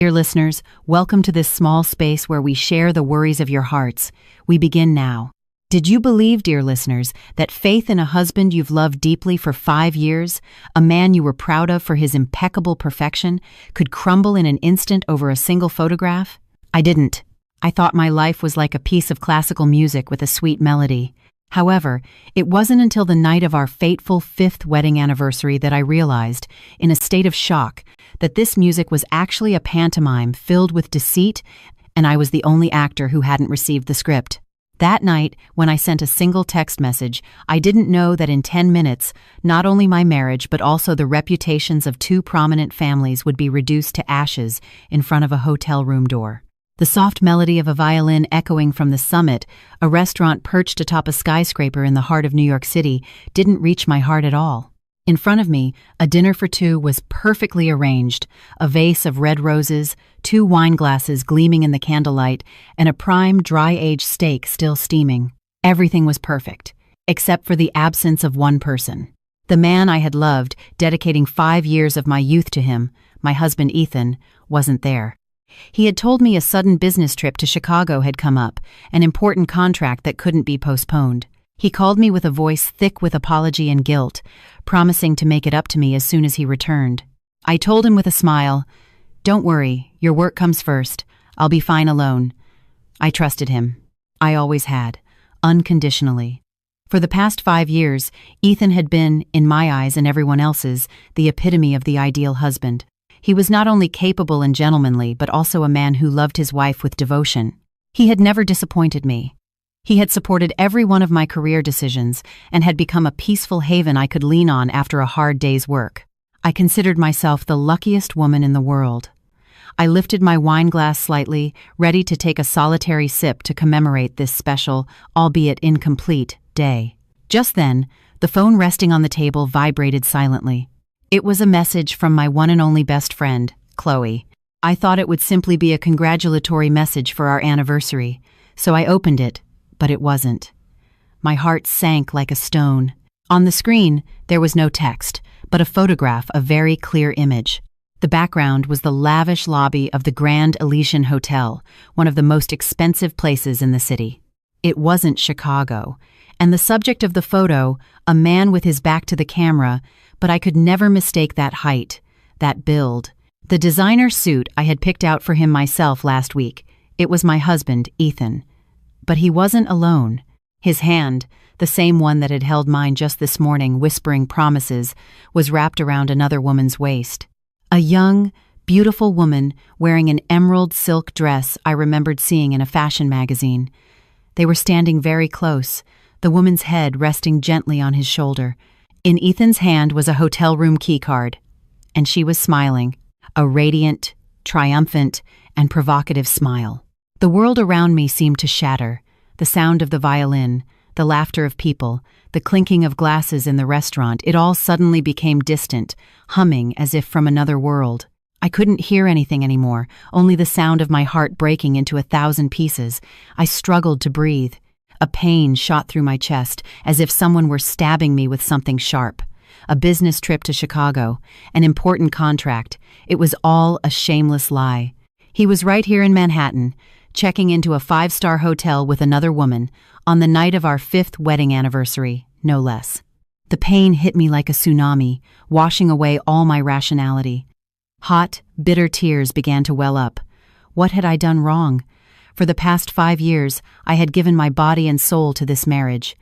Dear listeners, welcome to this small space where we share the worries of your hearts. We begin now. Did you believe, dear listeners, that faith in a husband you've loved deeply for 5 years, a man you were proud of for his impeccable perfection, could crumble in an instant over a single photograph? I didn't. I thought my life was like a piece of classical music with a sweet melody. However, it wasn't until the night of our fateful 5th wedding anniversary that I realized, in a state of shock, that this music was actually a pantomime filled with deceit, and I was the only actor who hadn't received the script. That night, when I sent a single text message, I didn't know that in 10 minutes, not only my marriage but also the reputations of 2 prominent families would be reduced to ashes in front of a hotel room door. The soft melody of a violin echoing from the Summit, a restaurant perched atop a skyscraper in the heart of New York City, didn't reach my heart at all. In front of me, a dinner for 2 was perfectly arranged, a vase of red roses, 2 wine glasses gleaming in the candlelight, and a prime, dry-aged steak still steaming. Everything was perfect, except for the absence of one person. The man I had loved, dedicating 5 years of my youth to him, my husband Ethan, wasn't there. He had told me a sudden business trip to Chicago had come up, an important contract that couldn't be postponed. He called me with a voice thick with apology and guilt, promising to make it up to me as soon as he returned. I told him with a smile, "Don't worry, your work comes first. I'll be fine alone." I trusted him. I always had, unconditionally. For the past 5 years, Ethan had been, in my eyes and everyone else's, the epitome of the ideal husband. He was not only capable and gentlemanly, but also a man who loved his wife with devotion. He had never disappointed me. He had supported every one of my career decisions and had become a peaceful haven I could lean on after a hard day's work. I considered myself the luckiest woman in the world. I lifted my wine glass slightly, ready to take a solitary sip to commemorate this special, albeit incomplete, day. Just then, the phone resting on the table vibrated silently. It was a message from my one and only best friend, Chloe. I thought it would simply be a congratulatory message for our anniversary, so I opened it. But it wasn't. My heart sank like a stone. On the screen, there was no text, but a photograph, a very clear image. The background was the lavish lobby of the Grand Elysian Hotel, one of the most expensive places in the city. It wasn't Chicago, and the subject of the photo, a man with his back to the camera, but I could never mistake that height, that build. The designer suit I had picked out for him myself last week. It was my husband, Ethan. But he wasn't alone. His hand, the same one that had held mine just this morning, whispering promises, was wrapped around another woman's waist. A young, beautiful woman wearing an emerald silk dress I remembered seeing in a fashion magazine. They were standing very close, the woman's head resting gently on his shoulder. In Ethan's hand was a hotel room keycard, and she was smiling, a radiant, triumphant, and provocative smile. The world around me seemed to shatter. The sound of the violin, the laughter of people, the clinking of glasses in the restaurant, it all suddenly became distant, humming as if from another world. I couldn't hear anything anymore, only the sound of my heart breaking into 1,000 pieces. I struggled to breathe. A pain shot through my chest, as if someone were stabbing me with something sharp. A business trip to Chicago, an important contract. It was all a shameless lie. He was right here in Manhattan, checking into a 5-star hotel with another woman, on the night of our 5th wedding anniversary, no less. The pain hit me like a tsunami, washing away all my rationality. Hot, bitter tears began to well up. What had I done wrong? For the past 5 years, I had given my body and soul to this marriage.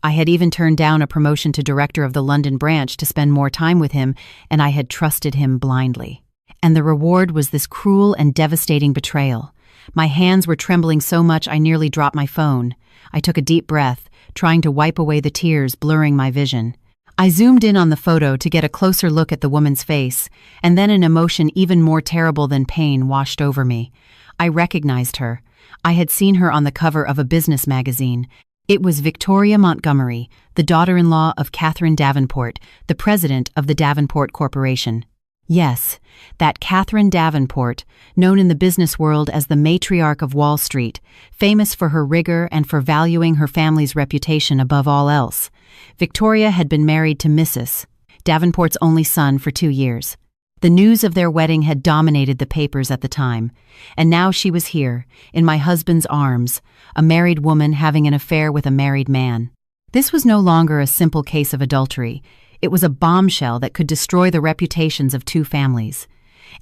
I had even turned down a promotion to director of the London branch to spend more time with him, and I had trusted him blindly. And the reward was this cruel and devastating betrayal. My hands were trembling so much I nearly dropped my phone. I took a deep breath, trying to wipe away the tears blurring my vision. I zoomed in on the photo to get a closer look at the woman's face, and then an emotion even more terrible than pain washed over me. I recognized her. I had seen her on the cover of a business magazine. It was Victoria Montgomery, the daughter-in-law of Catherine Davenport, the president of the Davenport Corporation. Yes, that Catherine Davenport, known in the business world as the matriarch of Wall Street, famous for her rigor and for valuing her family's reputation above all else. Victoria had been married to Mrs. Davenport's only son for 2 years. The news of their wedding had dominated the papers at the time, and now she was here, in my husband's arms, a married woman having an affair with a married man. This was no longer a simple case of adultery. It was a bombshell that could destroy the reputations of two families.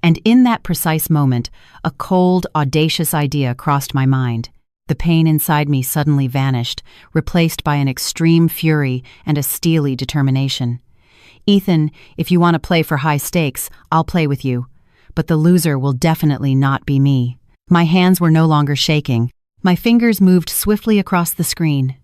And in that precise moment, a cold, audacious idea crossed my mind. The pain inside me suddenly vanished, replaced by an extreme fury and a steely determination. Ethan, if you want to play for high stakes, I'll play with you. But the loser will definitely not be me. My hands were no longer shaking. My fingers moved swiftly across the screen.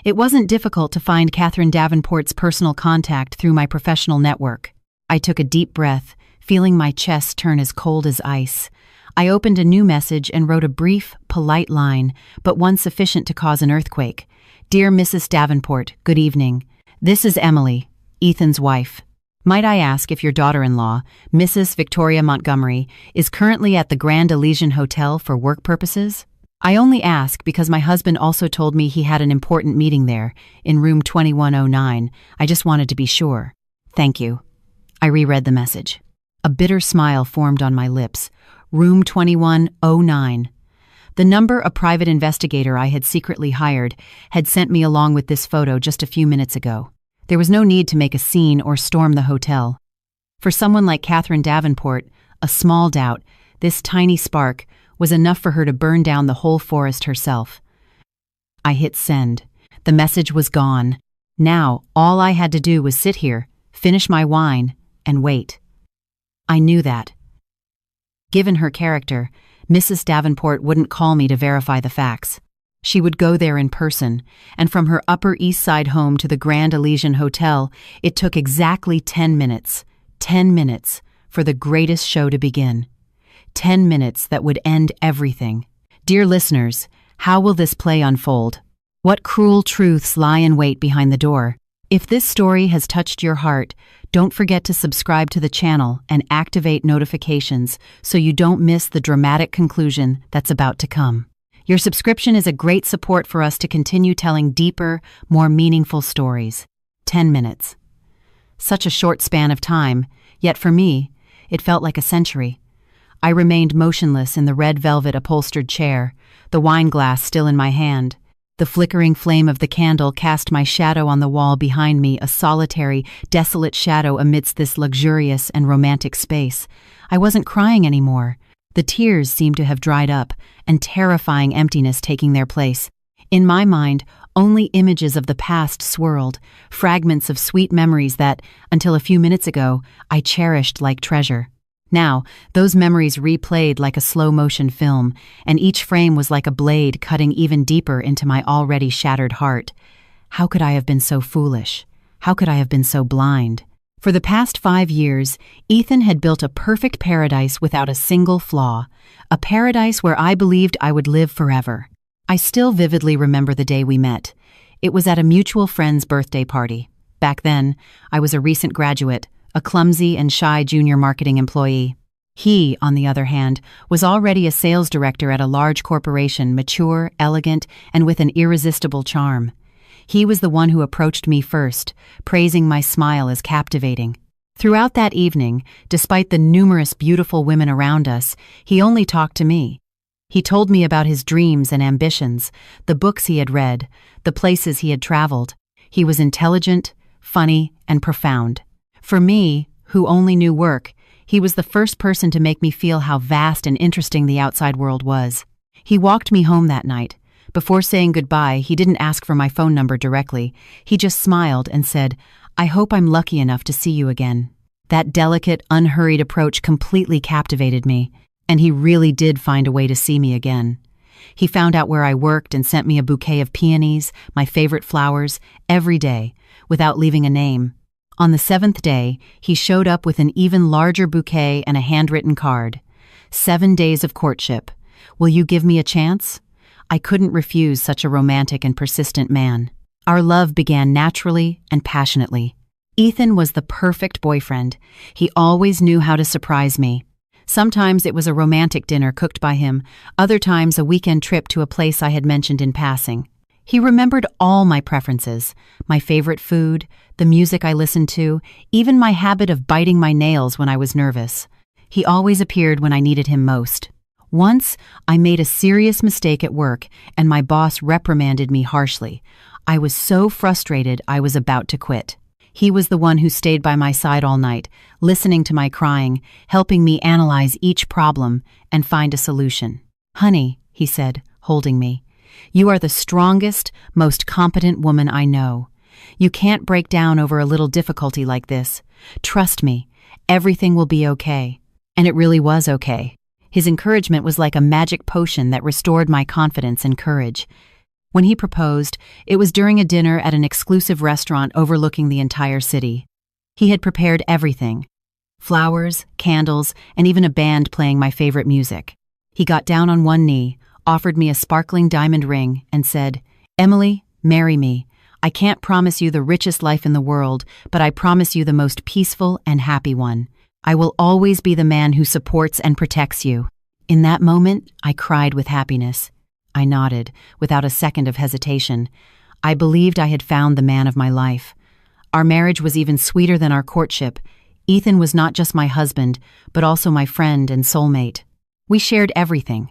It wasn't difficult to find Catherine Davenport's personal contact through my professional network. I took a deep breath, feeling my chest turn as cold as ice. I opened a new message and wrote a brief, polite line, but one sufficient to cause an earthquake. Dear Mrs. Davenport, good evening. This is Emily, Ethan's wife. Might I ask if your daughter-in-law, Mrs. Victoria Montgomery, is currently at the Grand Elysian Hotel for work purposes? I only ask because my husband also told me he had an important meeting there, in room 2109. I just wanted to be sure. Thank you. I reread the message. A bitter smile formed on my lips. Room 2109. The number a private investigator I had secretly hired had sent me along with this photo just a few minutes ago. There was no need to make a scene or storm the hotel. For someone like Catherine Davenport, a small doubt, this tiny spark, was enough for her to burn down the whole forest herself. I hit send. The message was gone. Now, all I had to do was sit here, finish my wine, and wait. I knew that. Given her character, Mrs. Davenport wouldn't call me to verify the facts. She would go there in person, and from her Upper East Side home to the Grand Elysian Hotel, it took exactly 10 minutes. 10 minutes for the greatest show to begin. 10 minutes that would end everything. Dear listeners, how will this play unfold? What cruel truths lie in wait behind the door? If this story has touched your heart, don't forget to subscribe to the channel and activate notifications so you don't miss the dramatic conclusion that's about to come. Your subscription is a great support for us to continue telling deeper, more meaningful stories. 10 minutes. Such a short span of time, yet for me, it felt like a century. I remained motionless in the red velvet upholstered chair, the wine glass still in my hand. The flickering flame of the candle cast my shadow on the wall behind me, a solitary, desolate shadow amidst this luxurious and romantic space. I wasn't crying anymore. The tears seemed to have dried up, and terrifying emptiness taking their place. In my mind, only images of the past swirled, fragments of sweet memories that, until a few minutes ago, I cherished like treasure. Now, those memories replayed like a slow-motion film, and each frame was like a blade cutting even deeper into my already shattered heart. How could I have been so foolish? How could I have been so blind? For the past 5 years, Ethan had built a perfect paradise without a single flaw, a paradise where I believed I would live forever. I still vividly remember the day we met. It was at a mutual friend's birthday party. Back then, I was a recent graduate, a clumsy and shy junior marketing employee. He, on the other hand, was already a sales director at a large corporation, mature, elegant, and with an irresistible charm. He was the one who approached me first, praising my smile as captivating. Throughout that evening, despite the numerous beautiful women around us, he only talked to me. He told me about his dreams and ambitions, the books he had read, the places he had traveled. He was intelligent, funny, and profound. For me, who only knew work, he was the first person to make me feel how vast and interesting the outside world was. He walked me home that night. Before saying goodbye, he didn't ask for my phone number directly. He just smiled and said, "I hope I'm lucky enough to see you again." That delicate, unhurried approach completely captivated me, and he really did find a way to see me again. He found out where I worked and sent me a bouquet of peonies, my favorite flowers, every day, without leaving a name. On the 7th day, he showed up with an even larger bouquet and a handwritten card. 7 days of courtship. Will you give me a chance? I couldn't refuse such a romantic and persistent man. Our love began naturally and passionately. Ethan was the perfect boyfriend. He always knew how to surprise me. Sometimes it was a romantic dinner cooked by him, other times a weekend trip to a place I had mentioned in passing. He remembered all my preferences, my favorite food, the music I listened to, even my habit of biting my nails when I was nervous. He always appeared when I needed him most. Once, I made a serious mistake at work, and my boss reprimanded me harshly. I was so frustrated I was about to quit. He was the one who stayed by my side all night, listening to my crying, helping me analyze each problem and find a solution. "Honey," he said, holding me, "you are the strongest, most competent woman I know. You can't break down over a little difficulty like this. Trust me, everything will be okay." And it really was okay. His encouragement was like a magic potion that restored my confidence and courage. When he proposed, it was during a dinner at an exclusive restaurant overlooking the entire city. He had prepared everything: flowers, candles, and even a band playing my favorite music. He got down on one knee, offered me a sparkling diamond ring, and said, "Emily, marry me. I can't promise you the richest life in the world, but I promise you the most peaceful and happy one. I will always be the man who supports and protects you." In that moment, I cried with happiness. I nodded, without a second of hesitation. I believed I had found the man of my life. Our marriage was even sweeter than our courtship. Ethan was not just my husband, but also my friend and soulmate. We shared everything,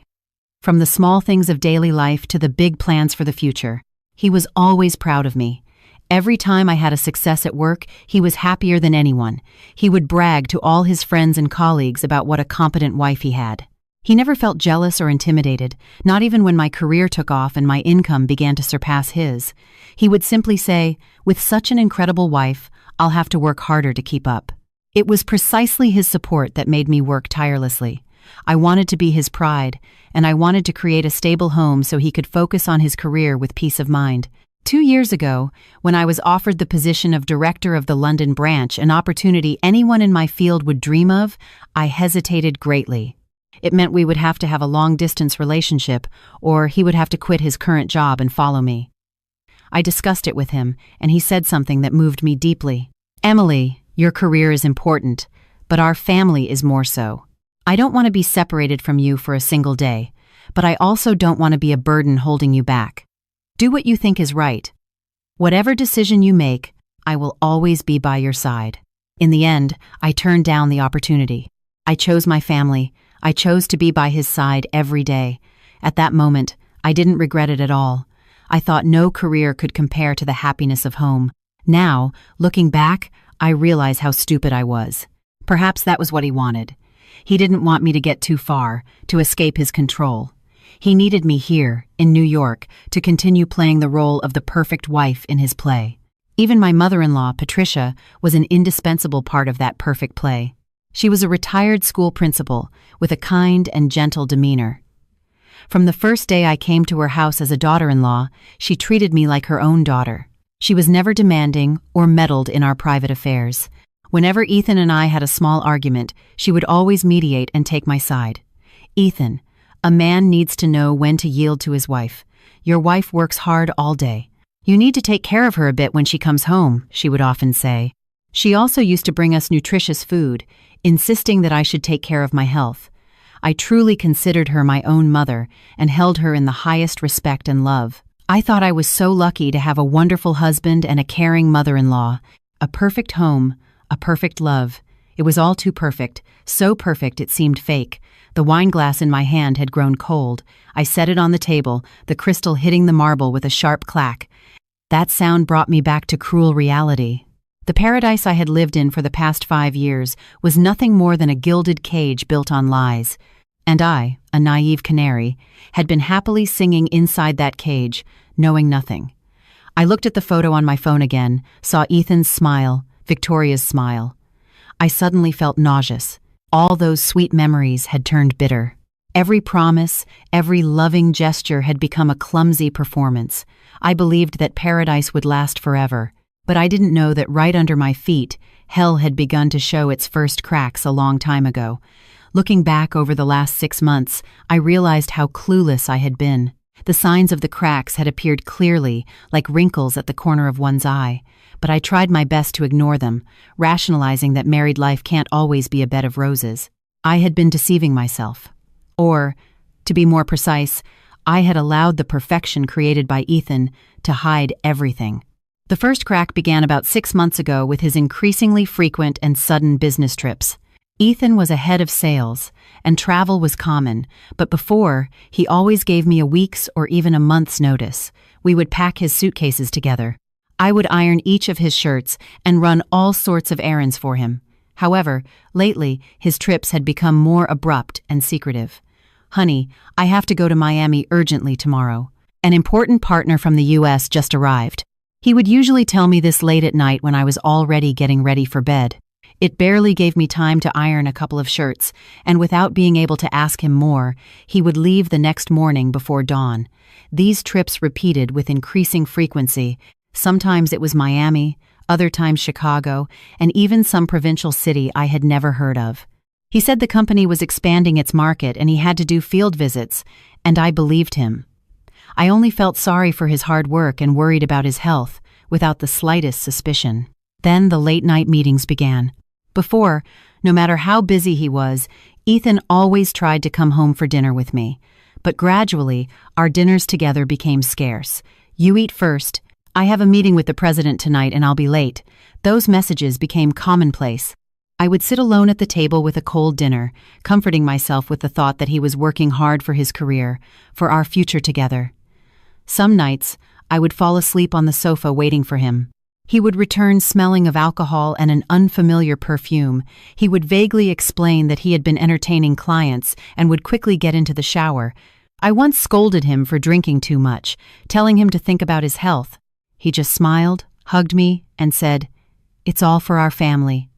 from the small things of daily life to the big plans for the future. He was always proud of me. Every time I had a success at work, he was happier than anyone. He would brag to all his friends and colleagues about what a competent wife he had. He never felt jealous or intimidated, not even when my career took off and my income began to surpass his. He would simply say, "With such an incredible wife, I'll have to work harder to keep up." It was precisely his support that made me work tirelessly. I wanted to be his pride, and I wanted to create a stable home so he could focus on his career with peace of mind. 2 years ago, when I was offered the position of director of the London branch, an opportunity anyone in my field would dream of, I hesitated greatly. It meant we would have to have a long-distance relationship, or he would have to quit his current job and follow me. I discussed it with him, and he said something that moved me deeply. "Emily, your career is important, but our family is more so. I don't want to be separated from you for a single day, but I also don't want to be a burden holding you back. Do what you think is right. Whatever decision you make, I will always be by your side." In the end, I turned down the opportunity. I chose my family. I chose to be by his side every day. At that moment, I didn't regret it at all. I thought no career could compare to the happiness of home. Now, looking back, I realize how stupid I was. Perhaps that was what he wanted. He didn't want me to get too far, to escape his control. He needed me here, in New York, to continue playing the role of the perfect wife in his play. Even my mother-in-law, Patricia, was an indispensable part of that perfect play. She was a retired school principal with a kind and gentle demeanor. From the first day I came to her house as a daughter-in-law, she treated me like her own daughter. She was never demanding or meddled in our private affairs. Whenever Ethan and I had a small argument, she would always mediate and take my side. "Ethan, a man needs to know when to yield to his wife. Your wife works hard all day. You need to take care of her a bit when she comes home," she would often say. She also used to bring us nutritious food, insisting that I should take care of my health. I truly considered her my own mother and held her in the highest respect and love. I thought I was so lucky to have a wonderful husband and a caring mother-in-law, a perfect home, a perfect love. It was all too perfect, so perfect it seemed fake. The wine glass in my hand had grown cold. I set it on the table, the crystal hitting the marble with a sharp clack. That sound brought me back to cruel reality. The paradise I had lived in for the past 5 years was nothing more than a gilded cage built on lies. And I, a naive canary, had been happily singing inside that cage, knowing nothing. I looked at the photo on my phone again, saw Ethan's smile, Victoria's smile. I suddenly felt nauseous. All those sweet memories had turned bitter. Every promise, every loving gesture had become a clumsy performance. I believed that paradise would last forever. But I didn't know that right under my feet, hell had begun to show its first cracks a long time ago. Looking back over the last 6 months, I realized how clueless I had been. The signs of the cracks had appeared clearly, like wrinkles at the corner of one's eye, but I tried my best to ignore them, rationalizing that married life can't always be a bed of roses. I had been deceiving myself. Or, to be more precise, I had allowed the perfection created by Ethan to hide everything. The first crack began about 6 months ago with his increasingly frequent and sudden business trips. Ethan was a head of sales, and travel was common, but before, he always gave me a week's or even a month's notice. We would pack his suitcases together. I would iron each of his shirts and run all sorts of errands for him. However, lately, his trips had become more abrupt and secretive. "Honey, I have to go to Miami urgently tomorrow. An important partner from the US just arrived." He would usually tell me this late at night when I was already getting ready for bed. It barely gave me time to iron a couple of shirts, and without being able to ask him more, he would leave the next morning before dawn. These trips repeated with increasing frequency. Sometimes it was Miami, other times Chicago, and even some provincial city I had never heard of. He said the company was expanding its market and he had to do field visits, and I believed him. I only felt sorry for his hard work and worried about his health, without the slightest suspicion. Then the late-night meetings began. Before, no matter how busy he was, Ethan always tried to come home for dinner with me. But gradually, our dinners together became scarce. "You eat first. I have a meeting with the president tonight and I'll be late." Those messages became commonplace. I would sit alone at the table with a cold dinner, comforting myself with the thought that he was working hard for his career, for our future together. Some nights, I would fall asleep on the sofa waiting for him. He would return smelling of alcohol and an unfamiliar perfume. He would vaguely explain that he had been entertaining clients and would quickly get into the shower. I once scolded him for drinking too much, telling him to think about his health. He just smiled, hugged me, and said, "It's all for our family."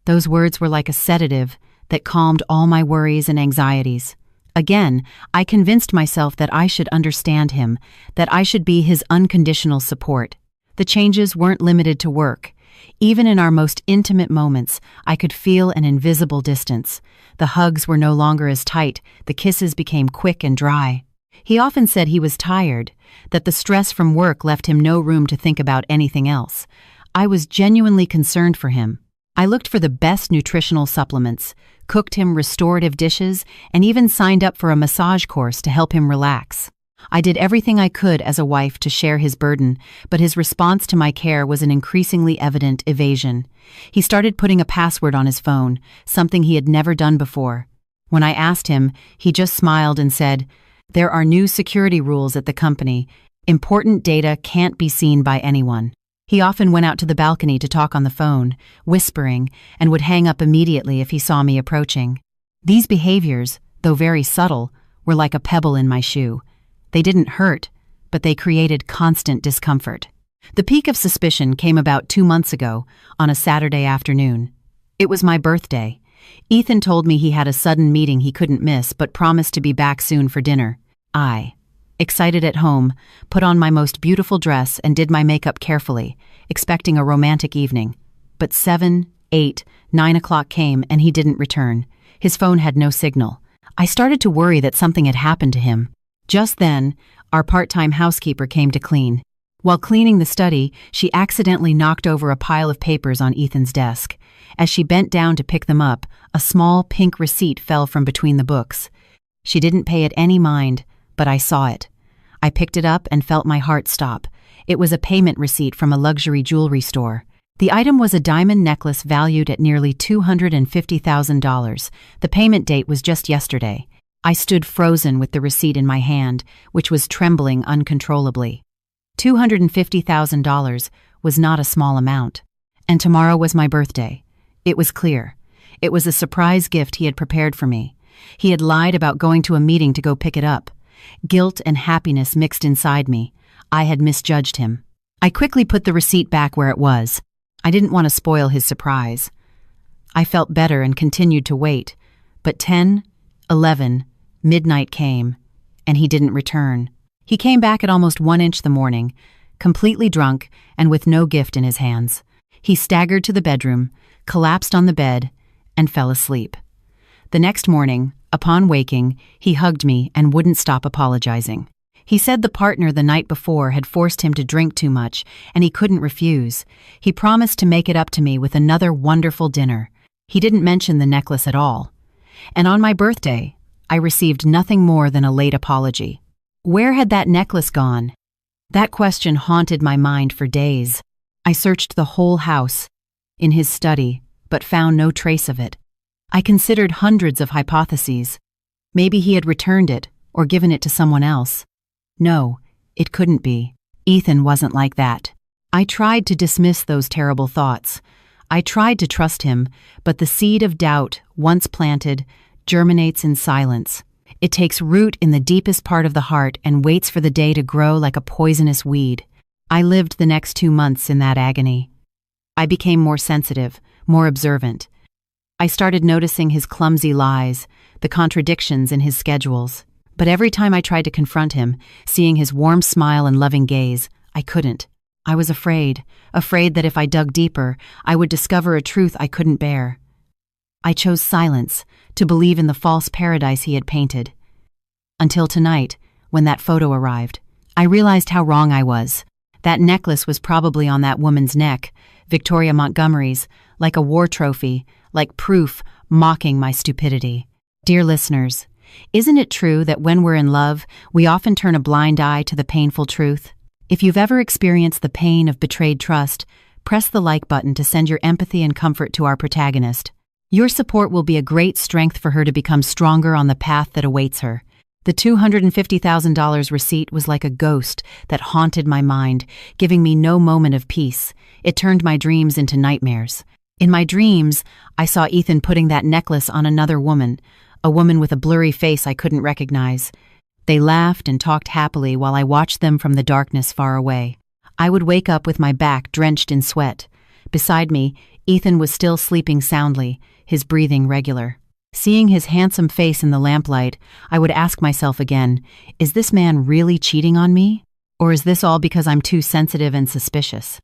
Those words were like a sedative that calmed all my worries and anxieties. Again, I convinced myself that I should understand him, that I should be his unconditional support. The changes weren't limited to work. Even in our most intimate moments, I could feel an invisible distance. The hugs were no longer as tight, the kisses became quick and dry. He often said he was tired, that the stress from work left him no room to think about anything else. I was genuinely concerned for him. I looked for the best nutritional supplements, cooked him restorative dishes, and even signed up for a massage course to help him relax. I did everything I could as a wife to share his burden, but his response to my care was an increasingly evident evasion. He started putting a password on his phone, something he had never done before. When I asked him, he just smiled and said, "There are new security rules at the company. Important data can't be seen by anyone." He often went out to the balcony to talk on the phone, whispering, and would hang up immediately if he saw me approaching. These behaviors, though very subtle, were like a pebble in my shoe. They didn't hurt, but they created constant discomfort. The peak of suspicion came about 2 months ago, on a Saturday afternoon. It was my birthday. Ethan told me he had a sudden meeting he couldn't miss but promised to be back soon for dinner. I, excited at home, put on my most beautiful dress and did my makeup carefully, expecting a romantic evening. But 7, 8, 9 o'clock came and he didn't return. His phone had no signal. I started to worry that something had happened to him. Just then, our part-time housekeeper came to clean. While cleaning the study, she accidentally knocked over a pile of papers on Ethan's desk. As she bent down to pick them up, a small pink receipt fell from between the books. She didn't pay it any mind, but I saw it. I picked it up and felt my heart stop. It was a payment receipt from a luxury jewelry store. The item was a diamond necklace valued at nearly $250,000. The payment date was just yesterday. I stood frozen with the receipt in my hand, which was trembling uncontrollably. $250,000 was not a small amount. And tomorrow was my birthday. It was clear. It was a surprise gift he had prepared for me. He had lied about going to a meeting to go pick it up. Guilt and happiness mixed inside me. I had misjudged him. I quickly put the receipt back where it was. I didn't want to spoil his surprise. I felt better and continued to wait. But 10, 11, midnight came, and he didn't return. He came back at almost 1 inch the morning, completely drunk and with no gift in his hands. He staggered to the bedroom, collapsed on the bed, and fell asleep. The next morning, upon waking, he hugged me and wouldn't stop apologizing. He said the partner the night before had forced him to drink too much, and he couldn't refuse. He promised to make it up to me with another wonderful dinner. He didn't mention the necklace at all. And on my birthday, I received nothing more than a late apology. Where had that necklace gone? That question haunted my mind for days. I searched the whole house, in his study, but found no trace of it. I considered hundreds of hypotheses. Maybe he had returned it, or given it to someone else. No, it couldn't be. Ethan wasn't like that. I tried to dismiss those terrible thoughts. I tried to trust him, but the seed of doubt, once planted, germinates in silence. It takes root in the deepest part of the heart and waits for the day to grow like a poisonous weed. I lived the next 2 months in that agony. I became more sensitive, more observant. I started noticing his clumsy lies, the contradictions in his schedules. But every time I tried to confront him, seeing his warm smile and loving gaze, I couldn't. I was afraid that if I dug deeper, I would discover a truth I couldn't bear. I chose silence, to believe in the false paradise he had painted. Until tonight, when that photo arrived, I realized how wrong I was. That necklace was probably on that woman's neck, Victoria Montgomery's, like a war trophy, like proof, mocking my stupidity. Dear listeners, isn't it true that when we're in love, we often turn a blind eye to the painful truth? If you've ever experienced the pain of betrayed trust, press the like button to send your empathy and comfort to our protagonist. Your support will be a great strength for her to become stronger on the path that awaits her. The $250,000 receipt was like a ghost that haunted my mind, giving me no moment of peace. It turned my dreams into nightmares. In my dreams, I saw Ethan putting that necklace on another woman, a woman with a blurry face I couldn't recognize. They laughed and talked happily while I watched them from the darkness far away. I would wake up with my back drenched in sweat. Beside me, Ethan was still sleeping soundly, his breathing regular. Seeing his handsome face in the lamplight, I would ask myself again, is this man really cheating on me? Or is this all because I'm too sensitive and suspicious?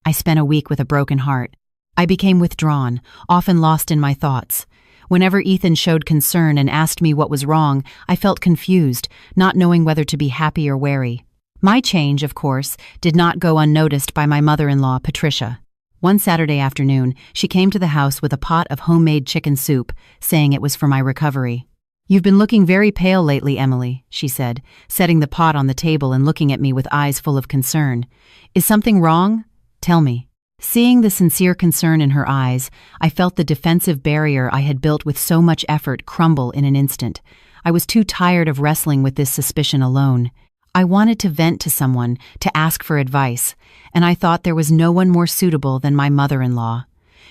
I spent a week with a broken heart. I became withdrawn, often lost in my thoughts. Whenever Ethan showed concern and asked me what was wrong, I felt confused, not knowing whether to be happy or wary. My change, of course, did not go unnoticed by my mother-in-law, Patricia. One Saturday afternoon, she came to the house with a pot of homemade chicken soup, saying it was for my recovery. "You've been looking very pale lately, Emily," she said, setting the pot on the table and looking at me with eyes full of concern. "Is something wrong? Tell me." Seeing the sincere concern in her eyes, I felt the defensive barrier I had built with so much effort crumble in an instant. I was too tired of wrestling with this suspicion alone. I wanted to vent to someone, to ask for advice, and I thought there was no one more suitable than my mother-in-law.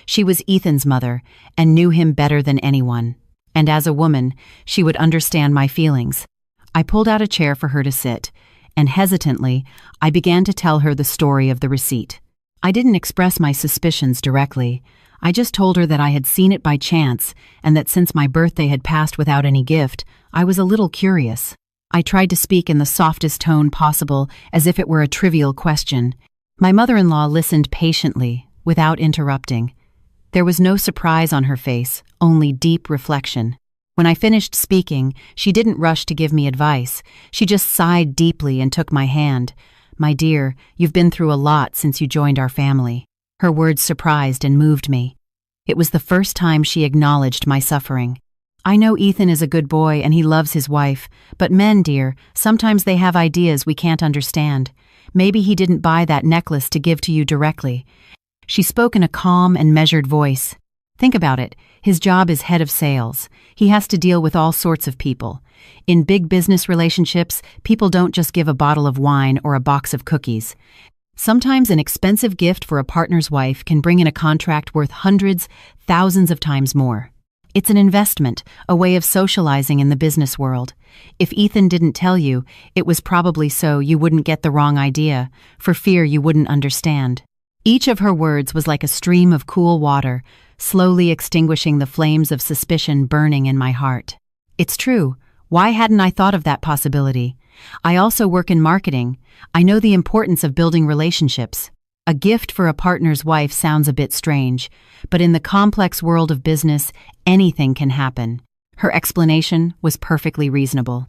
She was Ethan's mother and knew him better than anyone. And as a woman, she would understand my feelings. I pulled out a chair for her to sit, and hesitantly, I began to tell her the story of the receipt. I didn't express my suspicions directly. I just told her that I had seen it by chance, and that since my birthday had passed without any gift, I was a little curious. I tried to speak in the softest tone possible, as if it were a trivial question. My mother-in-law listened patiently, without interrupting. There was no surprise on her face, only deep reflection. When I finished speaking, she didn't rush to give me advice. She just sighed deeply and took my hand. "My dear, you've been through a lot since you joined our family." Her words surprised and moved me. It was the first time she acknowledged my suffering. "I know Ethan is a good boy and he loves his wife, but men, dear, sometimes they have ideas we can't understand. Maybe he didn't buy that necklace to give to you directly." She spoke in a calm and measured voice. "Think about it. His job is head of sales. He has to deal with all sorts of people. In big business relationships, people don't just give a bottle of wine or a box of cookies. Sometimes an expensive gift for a partner's wife can bring in a contract worth hundreds, thousands of times more. It's an investment, a way of socializing in the business world. If Ethan didn't tell you, it was probably so you wouldn't get the wrong idea, for fear you wouldn't understand." Each of her words was like a stream of cool water, slowly extinguishing the flames of suspicion burning in my heart. It's true. Why hadn't I thought of that possibility? I also work in marketing. I know the importance of building relationships. A gift for a partner's wife sounds a bit strange, but in the complex world of business, anything can happen. Her explanation was perfectly reasonable.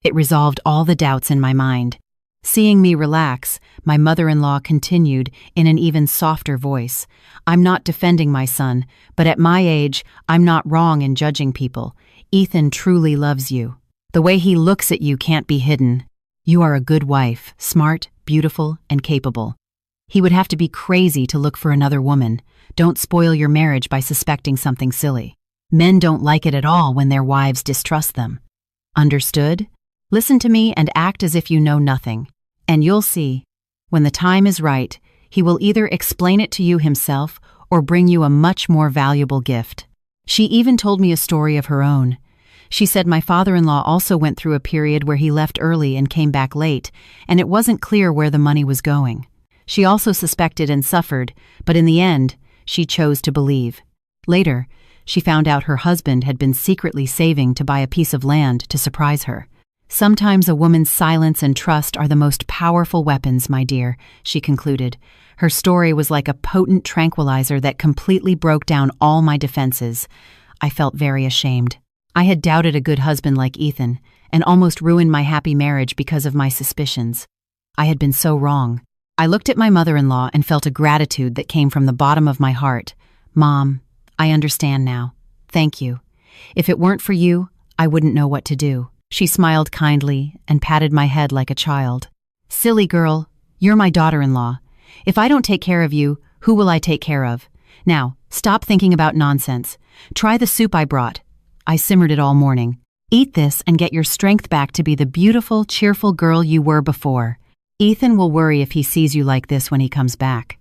It resolved all the doubts in my mind. Seeing me relax, my mother-in-law continued in an even softer voice. "I'm not defending my son, but at my age, I'm not wrong in judging people. Ethan truly loves you. The way he looks at you can't be hidden. You are a good wife, smart, beautiful, and capable. He would have to be crazy to look for another woman. Don't spoil your marriage by suspecting something silly. Men don't like it at all when their wives distrust them. Understood? Listen to me and act as if you know nothing. And you'll see, when the time is right, he will either explain it to you himself or bring you a much more valuable gift. She even told me a story of her own. She said my father-in-law also went through a period where he left early and came back late, and it wasn't clear where the money was going. She also suspected and suffered, but in the end, she chose to believe. Later, she found out her husband had been secretly saving to buy a piece of land to surprise her. Sometimes a woman's silence and trust are the most powerful weapons, my dear, she concluded. Her story was like a potent tranquilizer that completely broke down all my defenses. I felt very ashamed. I had doubted a good husband like Ethan, and almost ruined my happy marriage because of my suspicions. I had been so wrong. I looked at my mother-in-law and felt a gratitude that came from the bottom of my heart. Mom, I understand now. Thank you. If it weren't for you, I wouldn't know what to do. She smiled kindly and patted my head like a child. Silly girl, you're my daughter-in-law. If I don't take care of you, who will I take care of? Now, stop thinking about nonsense. Try the soup I brought. I simmered it all morning. Eat this and get your strength back to be the beautiful, cheerful girl you were before. Ethan will worry if he sees you like this when he comes back.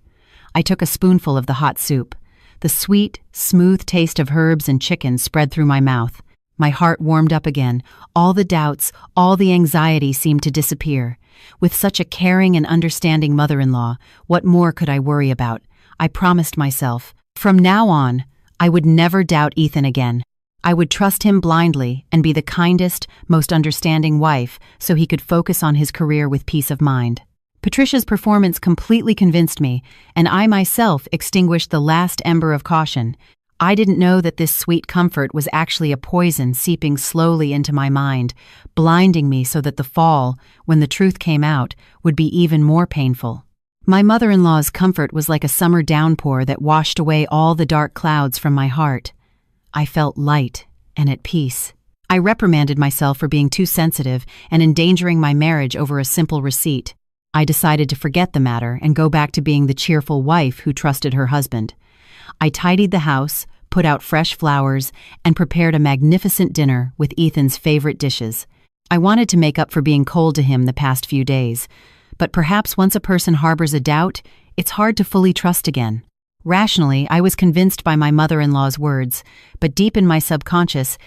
I took a spoonful of the hot soup. The sweet, smooth taste of herbs and chicken spread through my mouth. My heart warmed up again. All the doubts, all the anxiety seemed to disappear. With such a caring and understanding mother-in-law, what more could I worry about? I promised myself, from now on, I would never doubt Ethan again. I would trust him blindly and be the kindest, most understanding wife so he could focus on his career with peace of mind. Patricia's performance completely convinced me, and I myself extinguished the last ember of caution. I didn't know that this sweet comfort was actually a poison seeping slowly into my mind, blinding me so that the fall, when the truth came out, would be even more painful. My mother-in-law's comfort was like a summer downpour that washed away all the dark clouds from my heart. I felt light and at peace. I reprimanded myself for being too sensitive and endangering my marriage over a simple receipt. I decided to forget the matter and go back to being the cheerful wife who trusted her husband. I tidied the house, put out fresh flowers, and prepared a magnificent dinner with Ethan's favorite dishes. I wanted to make up for being cold to him the past few days, but perhaps once a person harbors a doubt, it's hard to fully trust again. Rationally, I was convinced by my mother-in-law's words, but deep in my subconscious,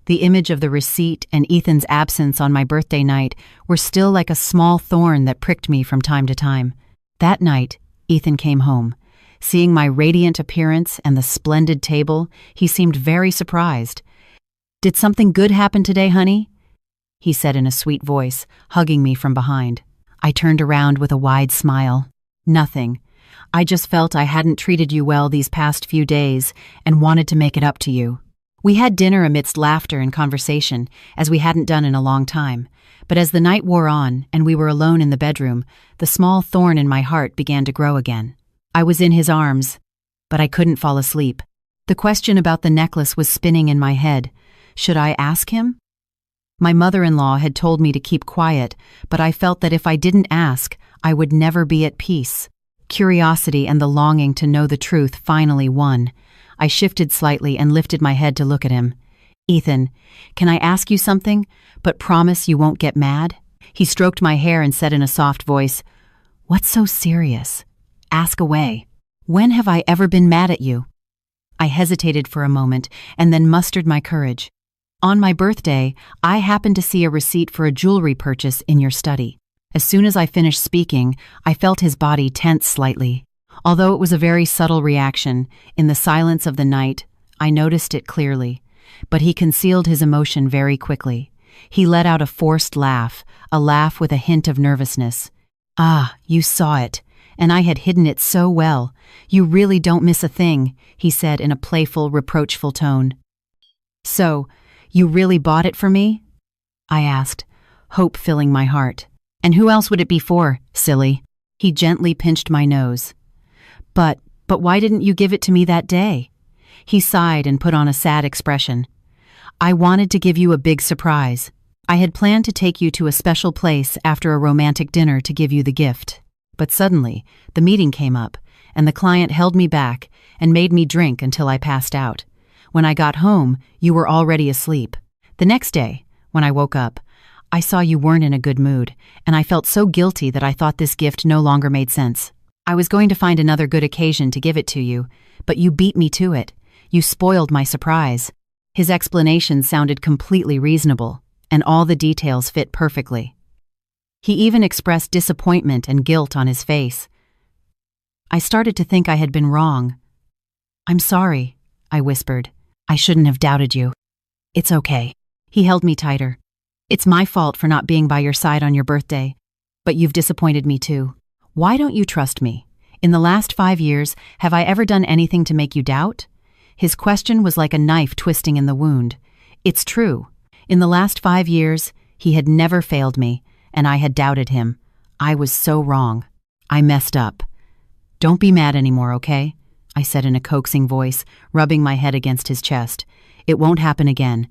the image of the receipt and Ethan's absence on my birthday night were still like a small thorn that pricked me from time to time. That night, Ethan came home. Seeing my radiant appearance and the splendid table, he seemed very surprised. "Did something good happen today, honey?" he said in a sweet voice, hugging me from behind. I turned around with a wide smile. "Nothing. I just felt I hadn't treated you well these past few days and wanted to make it up to you." We had dinner amidst laughter and conversation, as we hadn't done in a long time. But as the night wore on and we were alone in the bedroom, the small thorn in my heart began to grow again. I was in his arms, but I couldn't fall asleep. The question about the necklace was spinning in my head. Should I ask him? My mother-in-law had told me to keep quiet, but I felt that if I didn't ask, I would never be at peace. Curiosity and the longing to know the truth finally won. I shifted slightly and lifted my head to look at him. "Ethan, can I ask you something, but promise you won't get mad?" He stroked my hair and said in a soft voice, "What's so serious? Ask away. When have I ever been mad at you?" I hesitated for a moment and then mustered my courage. "On my birthday, I happened to see a receipt for a jewelry purchase in your study." As soon as I finished speaking, I felt his body tense slightly. Although it was a very subtle reaction, in the silence of the night, I noticed it clearly. But he concealed his emotion very quickly. He let out a forced laugh, a laugh with a hint of nervousness. "Ah, you saw it, and I had hidden it so well. You really don't miss a thing," he said in a playful, reproachful tone. "So, you really bought it for me?" I asked, hope filling my heart. "And who else would it be for, silly?" He gently pinched my nose. But why didn't you give it to me that day?" He sighed and put on a sad expression. "I wanted to give you a big surprise. I had planned to take you to a special place after a romantic dinner to give you the gift. But suddenly, the meeting came up, and the client held me back and made me drink until I passed out. When I got home, you were already asleep. The next day, when I woke up, I saw you weren't in a good mood, and I felt so guilty that I thought this gift no longer made sense. I was going to find another good occasion to give it to you, but you beat me to it. You spoiled my surprise. His explanation sounded completely reasonable, and all the details fit perfectly. He even expressed disappointment and guilt on his face. I started to think I had been wrong. "I'm sorry," I whispered. "I shouldn't have doubted you." "It's okay." He held me tighter. "It's my fault for not being by your side on your birthday, but you've disappointed me too. Why don't you trust me? In the last 5 years, have I ever done anything to make you doubt?" His question was like a knife twisting in the wound. It's true. In the last 5 years, he had never failed me, and I had doubted him. I was so wrong. I messed up. "Don't be mad anymore, okay?" I said in a coaxing voice, rubbing my head against his chest. "It won't happen again."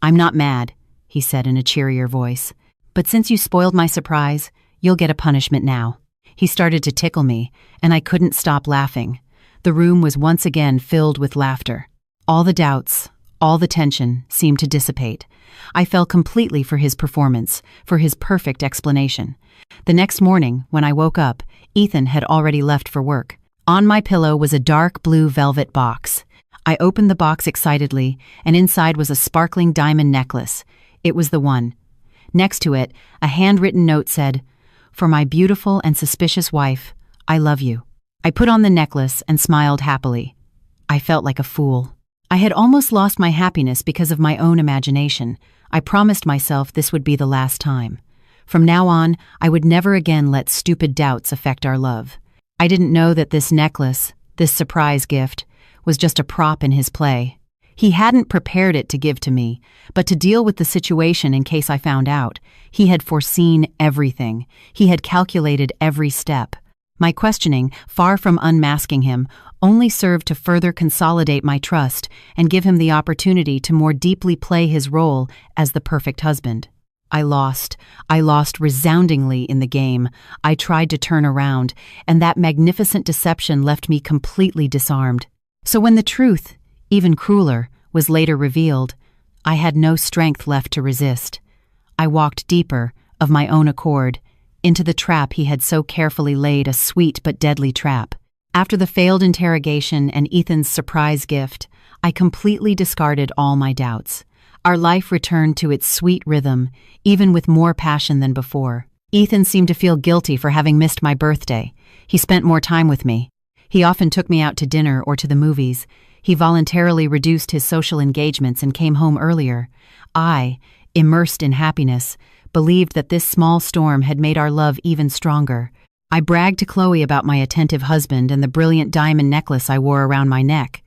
"I'm not mad," he said in a cheerier voice. "But since you spoiled my surprise, you'll get a punishment now." He started to tickle me, and I couldn't stop laughing. The room was once again filled with laughter. All the doubts, all the tension seemed to dissipate. I fell completely for his performance, for his perfect explanation. The next morning, when I woke up, Ethan had already left for work. On my pillow was a dark blue velvet box. I opened the box excitedly, and inside was a sparkling diamond necklace. It was the one. Next to it, a handwritten note said, "For my beautiful and suspicious wife, I love you." I put on the necklace and smiled happily. I felt like a fool. I had almost lost my happiness because of my own imagination. I promised myself this would be the last time. From now on, I would never again let stupid doubts affect our love. I didn't know that this necklace, this surprise gift, was just a prop in his play. He hadn't prepared it to give to me, but to deal with the situation in case I found out. He had foreseen everything. He had calculated every step. My questioning, far from unmasking him, only served to further consolidate my trust and give him the opportunity to more deeply play his role as the perfect husband. I lost resoundingly in the game. I tried to turn around, and that magnificent deception left me completely disarmed. So when the truth, even crueler, was later revealed, I had no strength left to resist. I walked deeper, of my own accord, into the trap he had so carefully laid, a sweet but deadly trap. After the failed interrogation and Ethan's surprise gift, I completely discarded all my doubts. Our life returned to its sweet rhythm, even with more passion than before. Ethan seemed to feel guilty for having missed my birthday. He spent more time with me. He often took me out to dinner or to the movies. He voluntarily reduced his social engagements and came home earlier. I, immersed in happiness, believed that this small storm had made our love even stronger. I bragged to Chloe about my attentive husband and the brilliant diamond necklace I wore around my neck.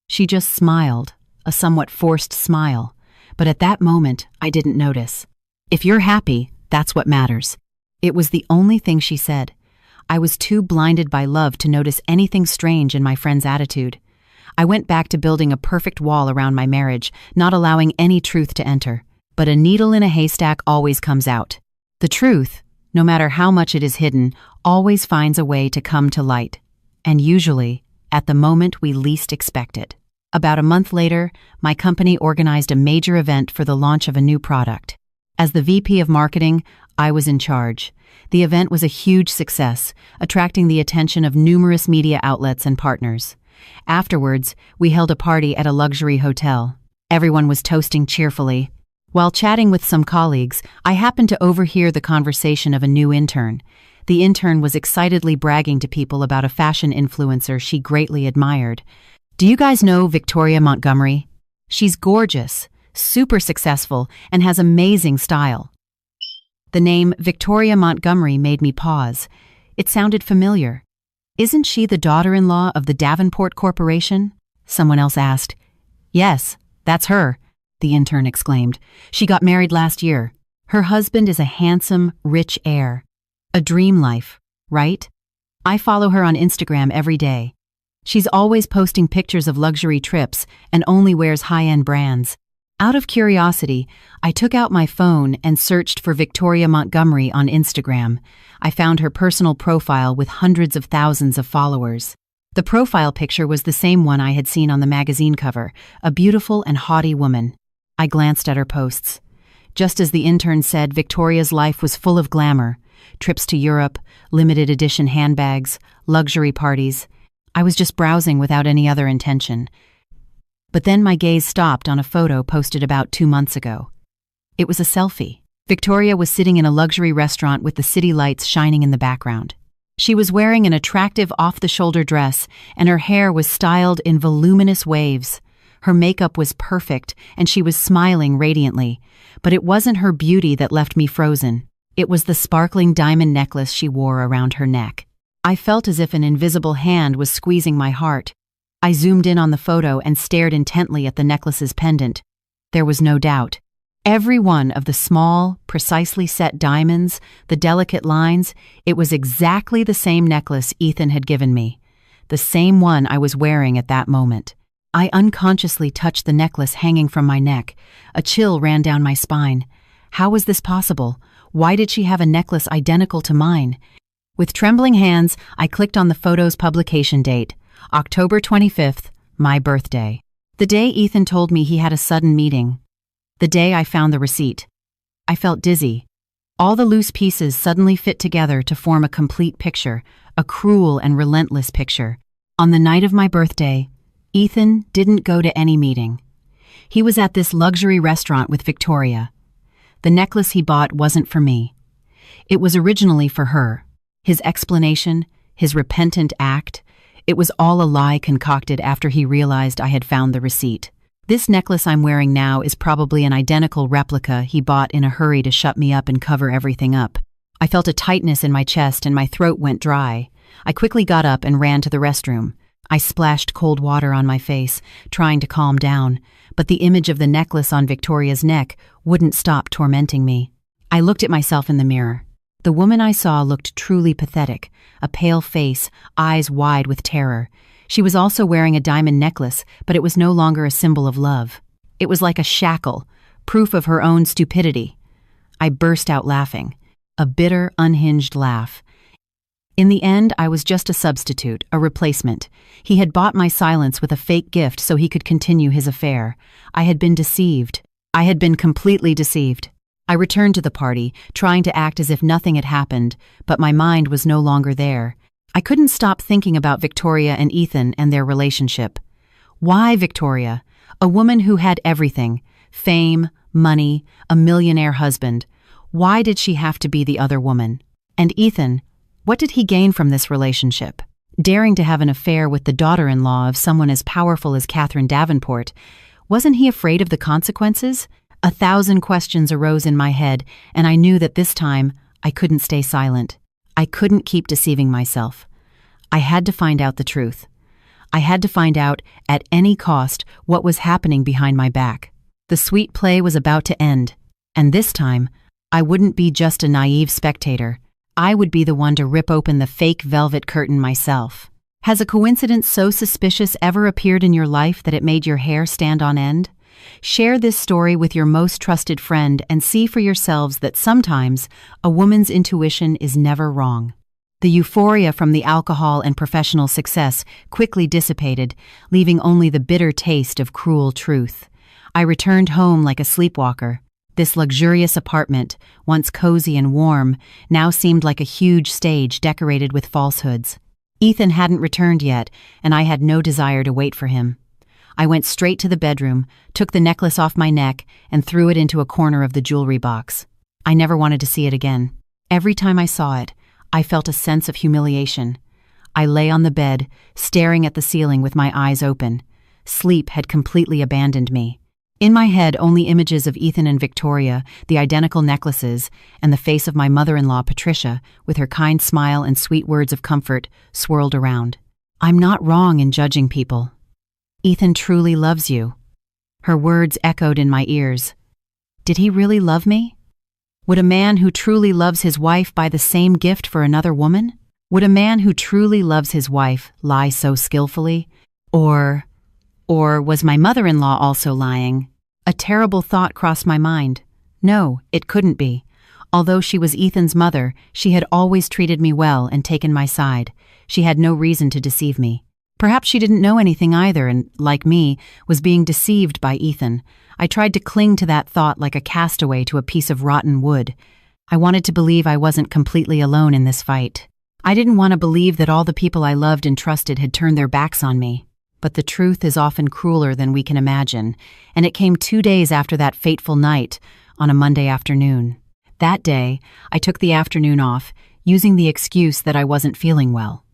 She just smiled, a somewhat forced smile. But at that moment, I didn't notice. "If you're happy, that's what matters." It was the only thing she said. I was too blinded by love to notice anything strange in my friend's attitude. I went back to building a perfect wall around my marriage, not allowing any truth to enter. But a needle in a haystack always comes out. The truth, no matter how much it is hidden, always finds a way to come to light. And usually, at the moment we least expect it. About a month later, my company organized a major event for the launch of a new product. As the VP of marketing, I was in charge. The event was a huge success, attracting the attention of numerous media outlets and partners. Afterwards, we held a party at a luxury hotel. Everyone was toasting cheerfully. While chatting with some colleagues, I happened to overhear the conversation of a new intern. The intern was excitedly bragging to people about a fashion influencer she greatly admired. "Do you guys know Victoria Montgomery? She's gorgeous, super successful, and has amazing style." The name Victoria Montgomery made me pause. It sounded familiar. "Isn't she the daughter-in-law of the Davenport Corporation?" Someone else asked. "Yes, that's her," the intern exclaimed. "She got married last year. Her husband is a handsome, rich heir. A dream life, right? I follow her on Instagram every day. She's always posting pictures of luxury trips and only wears high-end brands. Out of curiosity, I took out my phone and searched for Victoria Montgomery on Instagram. I found her personal profile with hundreds of thousands of followers. The profile picture was the same one I had seen on the magazine cover, a beautiful and haughty woman. I glanced at her posts. Just as the intern said, Victoria's life was full of glamour. Trips to Europe, limited edition handbags, luxury parties. I was just browsing without any other intention. But then my gaze stopped on a photo posted about 2 months ago. It was a selfie. Victoria was sitting in a luxury restaurant with the city lights shining in the background. She was wearing an attractive off-the-shoulder dress, and her hair was styled in voluminous waves. Her makeup was perfect, and she was smiling radiantly. But it wasn't her beauty that left me frozen. It was the sparkling diamond necklace she wore around her neck. I felt as if an invisible hand was squeezing my heart. I zoomed in on the photo and stared intently at the necklace's pendant. There was no doubt. Every one of the small, precisely set diamonds, the delicate lines, it was exactly the same necklace Ethan had given me. The same one I was wearing at that moment. I unconsciously touched the necklace hanging from my neck. A chill ran down my spine. How was this possible? Why did she have a necklace identical to mine? With trembling hands, I clicked on the photo's publication date. October 25th, my birthday. The day Ethan told me he had a sudden meeting. The day I found the receipt. I felt dizzy. All the loose pieces suddenly fit together to form a complete picture, a cruel and relentless picture. On the night of my birthday, Ethan didn't go to any meeting. He was at this luxury restaurant with Victoria. The necklace he bought wasn't for me. It was originally for her. His explanation, his repentant act, it was all a lie concocted after he realized I had found the receipt. This necklace I'm wearing now is probably an identical replica he bought in a hurry to shut me up and cover everything up. I felt a tightness in my chest and my throat went dry. I quickly got up and ran to the restroom. I splashed cold water on my face, trying to calm down, but the image of the necklace on Victoria's neck wouldn't stop tormenting me. I looked at myself in the mirror. The woman I saw looked truly pathetic, a pale face, eyes wide with terror. She was also wearing a diamond necklace, but it was no longer a symbol of love. It was like a shackle, proof of her own stupidity. I burst out laughing, a bitter, unhinged laugh. In the end, I was just a substitute, a replacement. He had bought my silence with a fake gift so he could continue his affair. I had been deceived. I had been completely deceived. I returned to the party, trying to act as if nothing had happened, but my mind was no longer there. I couldn't stop thinking about Victoria and Ethan and their relationship. Why Victoria? A woman who had everything, fame, money, a millionaire husband. Why did she have to be the other woman? And Ethan, what did he gain from this relationship? Daring to have an affair with the daughter-in-law of someone as powerful as Catherine Davenport, wasn't he afraid of the consequences? 1,000 questions arose in my head, and I knew that this time I couldn't stay silent. I couldn't keep deceiving myself. I had to find out the truth. I had to find out, at any cost, what was happening behind my back. The sweet play was about to end, and this time, I wouldn't be just a naive spectator. I would be the one to rip open the fake velvet curtain myself. Has a coincidence so suspicious ever appeared in your life that it made your hair stand on end? Share this story with your most trusted friend and see for yourselves that sometimes a woman's intuition is never wrong. The euphoria from the alcohol and professional success quickly dissipated, leaving only the bitter taste of cruel truth. I returned home like a sleepwalker. This luxurious apartment, once cozy and warm, now seemed like a huge stage decorated with falsehoods. Ethan hadn't returned yet, and I had no desire to wait for him. I went straight to the bedroom, took the necklace off my neck, and threw it into a corner of the jewelry box. I never wanted to see it again. Every time I saw it, I felt a sense of humiliation. I lay on the bed, staring at the ceiling with my eyes open. Sleep had completely abandoned me. In my head, only images of Ethan and Victoria, the identical necklaces, and the face of my mother-in-law, Patricia, with her kind smile and sweet words of comfort, swirled around. I'm not wrong in judging people. Ethan truly loves you. Her words echoed in my ears. Did he really love me? Would a man who truly loves his wife buy the same gift for another woman? Would a man who truly loves his wife lie so skillfully? Or was my mother-in-law also lying? A terrible thought crossed my mind. No, it couldn't be. Although she was Ethan's mother, she had always treated me well and taken my side. She had no reason to deceive me. Perhaps she didn't know anything either and, like me, was being deceived by Ethan. I tried to cling to that thought like a castaway to a piece of rotten wood. I wanted to believe I wasn't completely alone in this fight. I didn't want to believe that all the people I loved and trusted had turned their backs on me. But the truth is often crueler than we can imagine, and it came 2 days after that fateful night, on a Monday afternoon. That day, I took the afternoon off, using the excuse that I wasn't feeling well.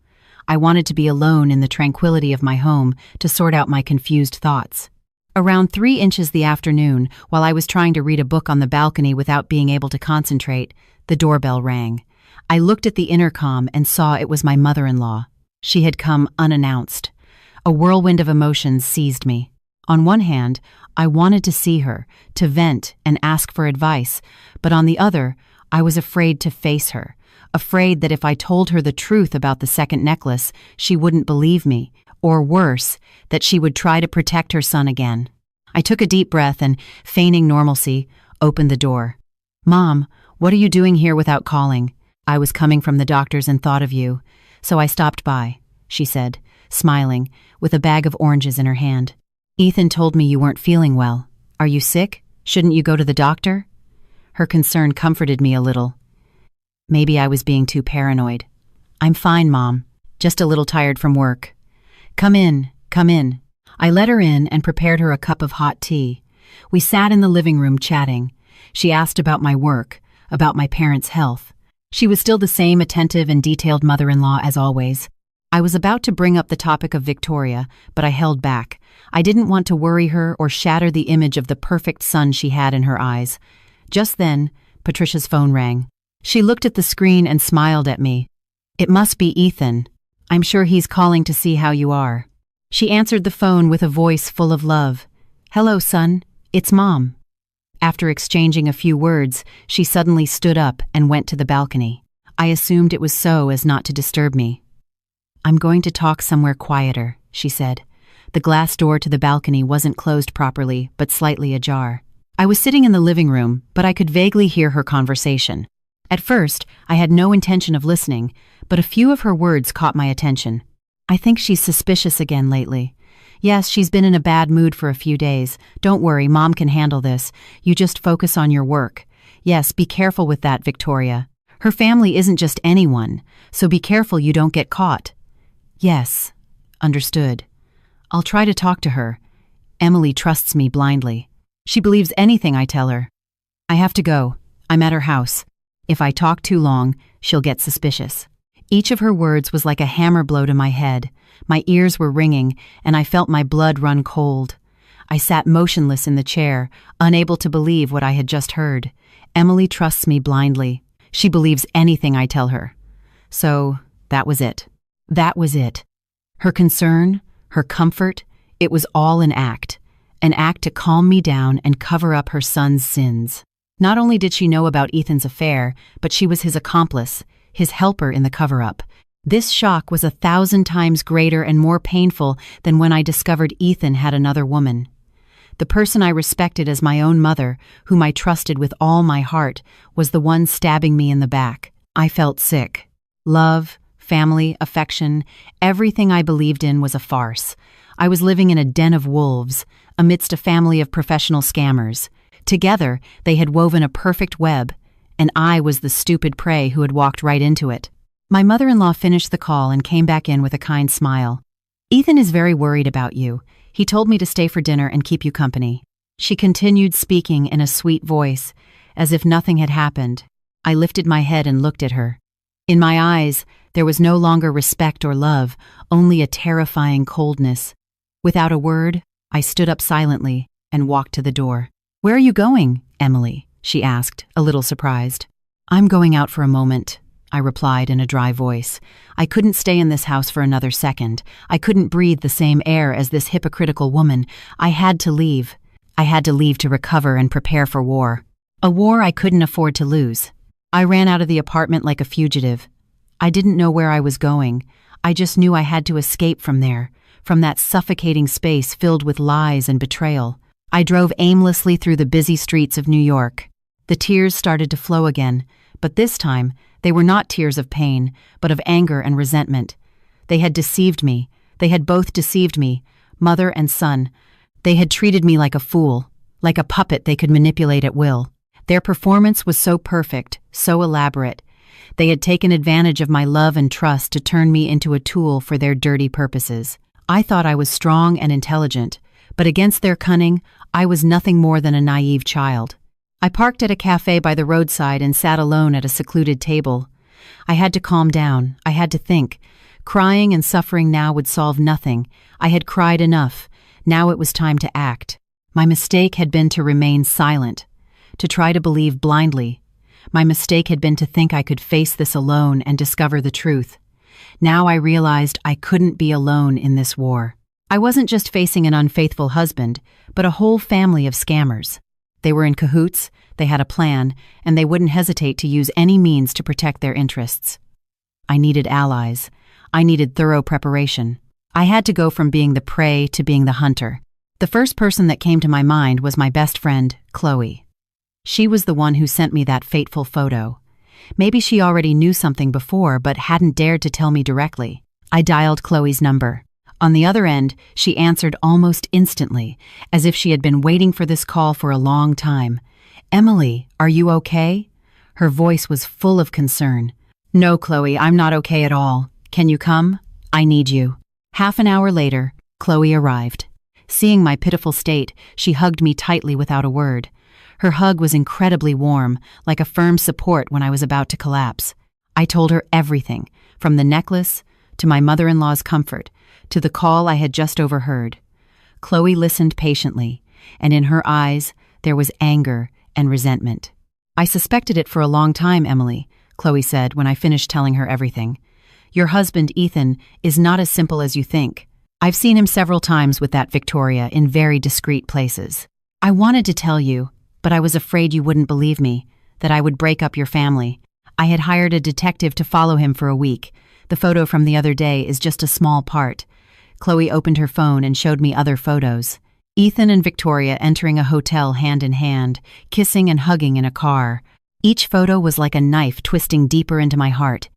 I wanted to be alone in the tranquility of my home to sort out my confused thoughts. Around 3 inches the afternoon, while I was trying to read a book on the balcony without being able to concentrate, the doorbell rang. I looked at the intercom and saw it was my mother-in-law. She had come unannounced. A whirlwind of emotions seized me. On one hand, I wanted to see her, to vent and ask for advice, but on the other, I was afraid to face her, afraid that if I told her the truth about the second necklace, she wouldn't believe me, or worse, that she would try to protect her son again. I took a deep breath and, feigning normalcy, opened the door. "Mom, what are you doing here without calling? I was coming from the doctor's and thought of you, so I stopped by," she said, smiling, with a bag of oranges in her hand. "Ethan told me you weren't feeling well. Are you sick? Shouldn't you go to the doctor?" Her concern comforted me a little. Maybe I was being too paranoid. "I'm fine, Mom. Just a little tired from work." Come in, come in." I let her in and prepared her a cup of hot tea. We sat in the living room chatting. She asked about my work, about my parents' health. She was still the same attentive and detailed mother-in-law as always. I was about to bring up the topic of Victoria, but I held back. I didn't want to worry her or shatter the image of the perfect son she had in her eyes. Just then, Patricia's phone rang. She looked at the screen and smiled at me. "It must be Ethan. I'm sure he's calling to see how you are." She answered the phone with a voice full of love. "Hello, son. It's Mom." After exchanging a few words, she suddenly stood up and went to the balcony. I assumed it was so as not to disturb me. "I'm going to talk somewhere quieter," she said. The glass door to the balcony wasn't closed properly, but slightly ajar. I was sitting in the living room, but I could vaguely hear her conversation. At first, I had no intention of listening, but a few of her words caught my attention. "I think she's suspicious again lately. Yes, she's been in a bad mood for a few days. Don't worry, Mom can handle this. You just focus on your work. Yes, be careful with that, Victoria. Her family isn't just anyone, so be careful you don't get caught." "Yes, understood. I'll try to talk to her. Emily trusts me blindly. She believes anything I tell her. I have to go. I'm at her house. If I talk too long, she'll get suspicious." Each of her words was like a hammer blow to my head. My ears were ringing, and I felt my blood run cold. I sat motionless in the chair, unable to believe what I had just heard. Emily trusts me blindly. She believes anything I tell her. So, that was it. That was it. Her concern, her comfort, it was all an act to calm me down and cover up her son's sins. Not only did she know about Ethan's affair, but she was his accomplice, his helper in the cover-up. This shock was 1,000 times greater and more painful than when I discovered Ethan had another woman. The person I respected as my own mother, whom I trusted with all my heart, was the one stabbing me in the back. I felt sick. Love, family, affection, everything I believed in was a farce. I was living in a den of wolves, amidst a family of professional scammers. Together, they had woven a perfect web, and I was the stupid prey who had walked right into it. My mother-in-law finished the call and came back in with a kind smile. "Ethan is very worried about you. He told me to stay for dinner and keep you company." She continued speaking in a sweet voice, as if nothing had happened. I lifted my head and looked at her. In my eyes, there was no longer respect or love, only a terrifying coldness. Without a word, I stood up silently and walked to the door. "Where are you going, Emily?" she asked, a little surprised. "I'm going out for a moment," I replied in a dry voice. I couldn't stay in this house for another second. I couldn't breathe the same air as this hypocritical woman. I had to leave. I had to leave to recover and prepare for war. A war I couldn't afford to lose. I ran out of the apartment like a fugitive. I didn't know where I was going. I just knew I had to escape from there, from that suffocating space filled with lies and betrayal. I drove aimlessly through the busy streets of New York. The tears started to flow again, but this time, they were not tears of pain, but of anger and resentment. They had deceived me. They had both deceived me, mother and son. They had treated me like a fool, like a puppet they could manipulate at will. Their performance was so perfect, so elaborate. They had taken advantage of my love and trust to turn me into a tool for their dirty purposes. I thought I was strong and intelligent, but against their cunning, I was nothing more than a naive child. I parked at a cafe by the roadside and sat alone at a secluded table. I had to calm down. I had to think. Crying and suffering now would solve nothing. I had cried enough. Now it was time to act. My mistake had been to remain silent, to try to believe blindly. My mistake had been to think I could face this alone and discover the truth. Now I realized I couldn't be alone in this war. I wasn't just facing an unfaithful husband, but a whole family of scammers. They were in cahoots, they had a plan, and they wouldn't hesitate to use any means to protect their interests. I needed allies. I needed thorough preparation. I had to go from being the prey to being the hunter. The first person that came to my mind was my best friend, Chloe. She was the one who sent me that fateful photo. Maybe she already knew something before but hadn't dared to tell me directly. I dialed Chloe's number. On the other end, she answered almost instantly, as if she had been waiting for this call for a long time. "Emily, are you okay?" Her voice was full of concern. "No, Chloe, I'm not okay at all. Can you come? I need you." Half an hour later, Chloe arrived. Seeing my pitiful state, she hugged me tightly without a word. Her hug was incredibly warm, like a firm support when I was about to collapse. I told her everything, from the necklace, to my mother-in-law's comfort, to the call I had just overheard. Chloe listened patiently, and in her eyes there was anger and resentment. "I suspected it for a long time, Emily," Chloe said when I finished telling her everything. "Your husband, Ethan, is not as simple as you think. I've seen him several times with that Victoria in very discreet places. I wanted to tell you, but I was afraid you wouldn't believe me, that I would break up your family. I had hired a detective to follow him for a week. The photo from the other day is just a small part." Chloe opened her phone and showed me other photos. Ethan and Victoria entering a hotel hand in hand, kissing and hugging in a car. Each photo was like a knife twisting deeper into my heart.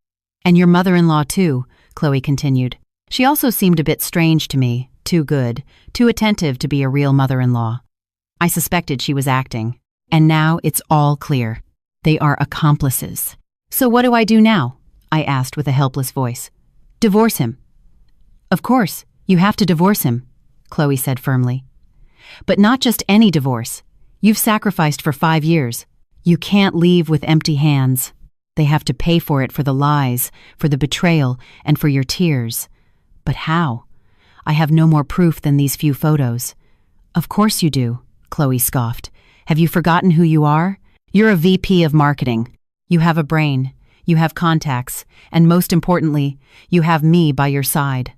"And your mother-in-law too," Chloe continued. "She also seemed a bit strange to me, too good, too attentive to be a real mother-in-law." I suspected she was acting. And now it's all clear. They are accomplices. "So what do I do now?" I asked with a helpless voice. "Divorce him." "Of course, you have to divorce him," Chloe said firmly. "But not just any divorce. You've sacrificed for 5 years. You can't leave with empty hands. They have to pay for it, for the lies, for the betrayal, and for your tears. But how? I have no more proof than these few photos." "Of course you do," Chloe scoffed. "Have you forgotten who you are? You're a VP of marketing. You have a brain, you have contacts, and most importantly, you have me by your side."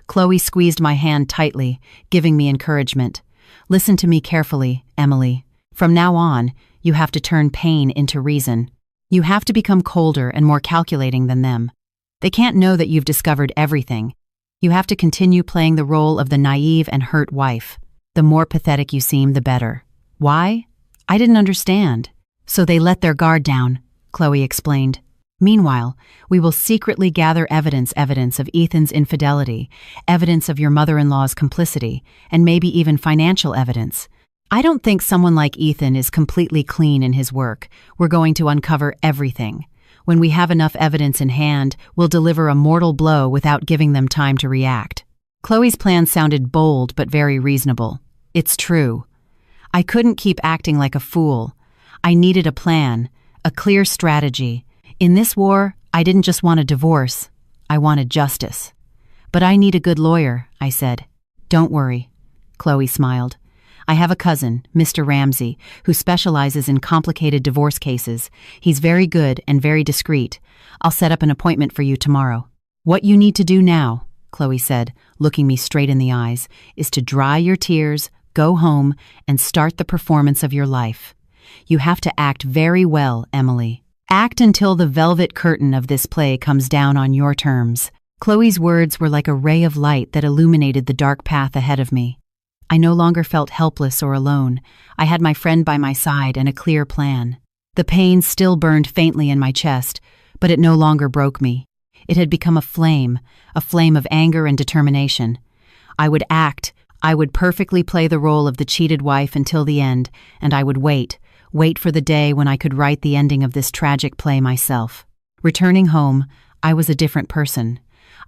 Chloe squeezed my hand tightly, giving me encouragement. "Listen to me carefully, Emily. From now on, you have to turn pain into reason. You have to become colder and more calculating than them. They can't know that you've discovered everything. You have to continue playing the role of the naive and hurt wife. The more pathetic you seem, the better." "Why? I didn't understand." "So they let their guard down," Chloe explained. "Meanwhile, we will secretly gather evidence of Ethan's infidelity, evidence of your mother-in-law's complicity, and maybe even financial evidence. I don't think someone like Ethan is completely clean in his work. We're going to uncover everything. When we have enough evidence in hand, we'll deliver a mortal blow without giving them time to react." Chloe's plan sounded bold but very reasonable. It's true. I couldn't keep acting like a fool. I needed a plan, a clear strategy. In this war, I didn't just want a divorce. I wanted justice. "But I need a good lawyer," I said. "Don't worry," Chloe smiled. "I have a cousin, Mr. Ramsey, who specializes in complicated divorce cases. He's very good and very discreet. I'll set up an appointment for you tomorrow." "What you need to do now," Chloe said, looking me straight in the eyes, "is to dry your tears, go home, and start the performance of your life. You have to act very well, Emily. Act until the velvet curtain of this play comes down on your terms." Chloe's words were like a ray of light that illuminated the dark path ahead of me. I no longer felt helpless or alone. I had my friend by my side and a clear plan. The pain still burned faintly in my chest, but it no longer broke me. It had become a flame of anger and determination. I would act. I would perfectly play the role of the cheated wife until the end, and I would wait for the day when I could write the ending of this tragic play myself. Returning home, I was a different person.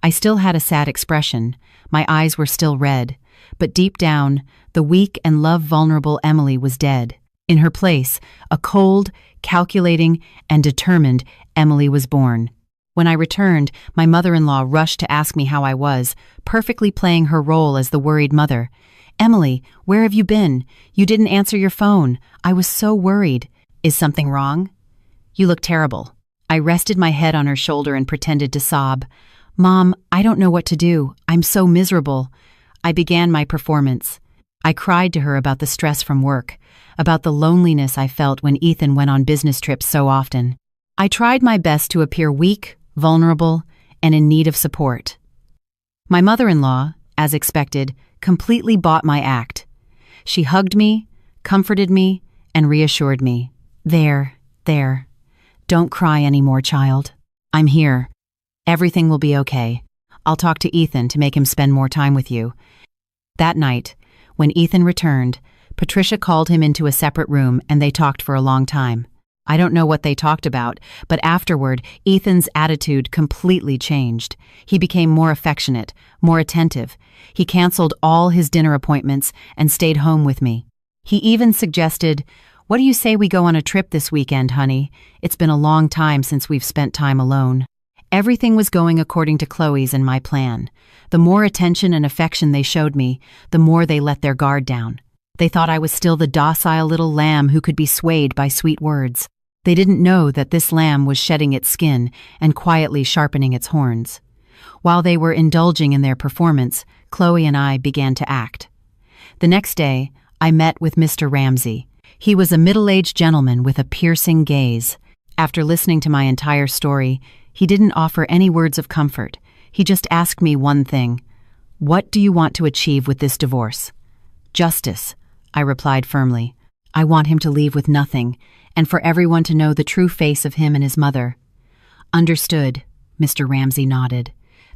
I still had a sad expression. My eyes were still red. But deep down, the weak and love-vulnerable Emily was dead. In her place, a cold, calculating, and determined Emily was born. When I returned, my mother-in-law rushed to ask me how I was, perfectly playing her role as the worried mother. "Emily, where have you been? You didn't answer your phone. I was so worried. Is something wrong?" "You look terrible." I rested my head on her shoulder and pretended to sob. "Mom, I don't know what to do. I'm so miserable." I began my performance. I cried to her about the stress from work, about the loneliness I felt when Ethan went on business trips so often. I tried my best to appear weak, vulnerable, and in need of support. My mother-in-law, as expected, completely bought my act. She hugged me, comforted me, and reassured me. There. Don't cry anymore, child. I'm here. Everything will be okay. I'll talk to Ethan to make him spend more time with you." That night, when Ethan returned, Patricia called him into a separate room and they talked for a long time. I don't know what they talked about, but afterward, Ethan's attitude completely changed. He became more affectionate, more attentive. He canceled all his dinner appointments and stayed home with me. He even suggested, "What do you say we go on a trip this weekend, honey? It's been a long time since we've spent time alone." Everything was going according to Chloe's and my plan. The more attention and affection they showed me, the more they let their guard down. They thought I was still the docile little lamb who could be swayed by sweet words. They didn't know that this lamb was shedding its skin and quietly sharpening its horns. While they were indulging in their performance, Chloe and I began to act. The next day, I met with Mr. Ramsey. He was a middle-aged gentleman with a piercing gaze. After listening to my entire story, he didn't offer any words of comfort. He just asked me one thing. "What do you want to achieve with this divorce?" "Justice," I replied firmly. "I want him to leave with nothing, and for everyone to know the true face of him and his mother." "Understood," Mr. Ramsey nodded.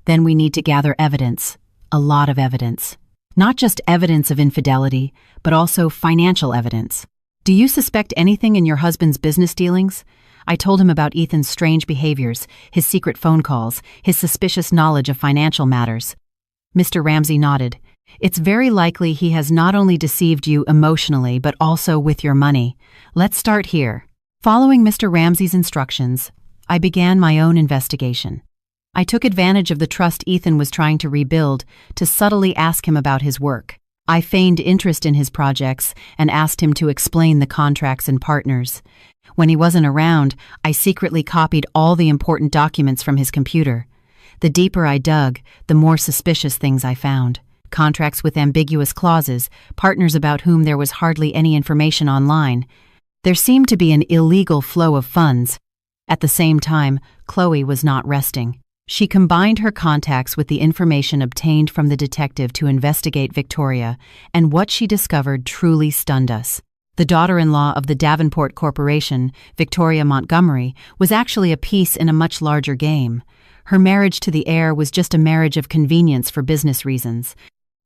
"Then we need to gather evidence, a lot of evidence. Not just evidence of infidelity, but also financial evidence. Do you suspect anything in your husband's business dealings?" I told him about Ethan's strange behaviors, his secret phone calls, his suspicious knowledge of financial matters. Mr. Ramsey nodded. "It's very likely he has not only deceived you emotionally, but also with your money. Let's start here." Following Mr. Ramsey's instructions, I began my own investigation. I took advantage of the trust Ethan was trying to rebuild to subtly ask him about his work. I feigned interest in his projects and asked him to explain the contracts and partners. When he wasn't around, I secretly copied all the important documents from his computer. The deeper I dug, the more suspicious things I found. Contracts with ambiguous clauses, partners about whom there was hardly any information online. There seemed to be an illegal flow of funds. At the same time, Chloe was not resting. She combined her contacts with the information obtained from the detective to investigate Victoria, and what she discovered truly stunned us. The daughter-in-law of the Davenport Corporation, Victoria Montgomery, was actually a piece in a much larger game. Her marriage to the heir was just a marriage of convenience for business reasons.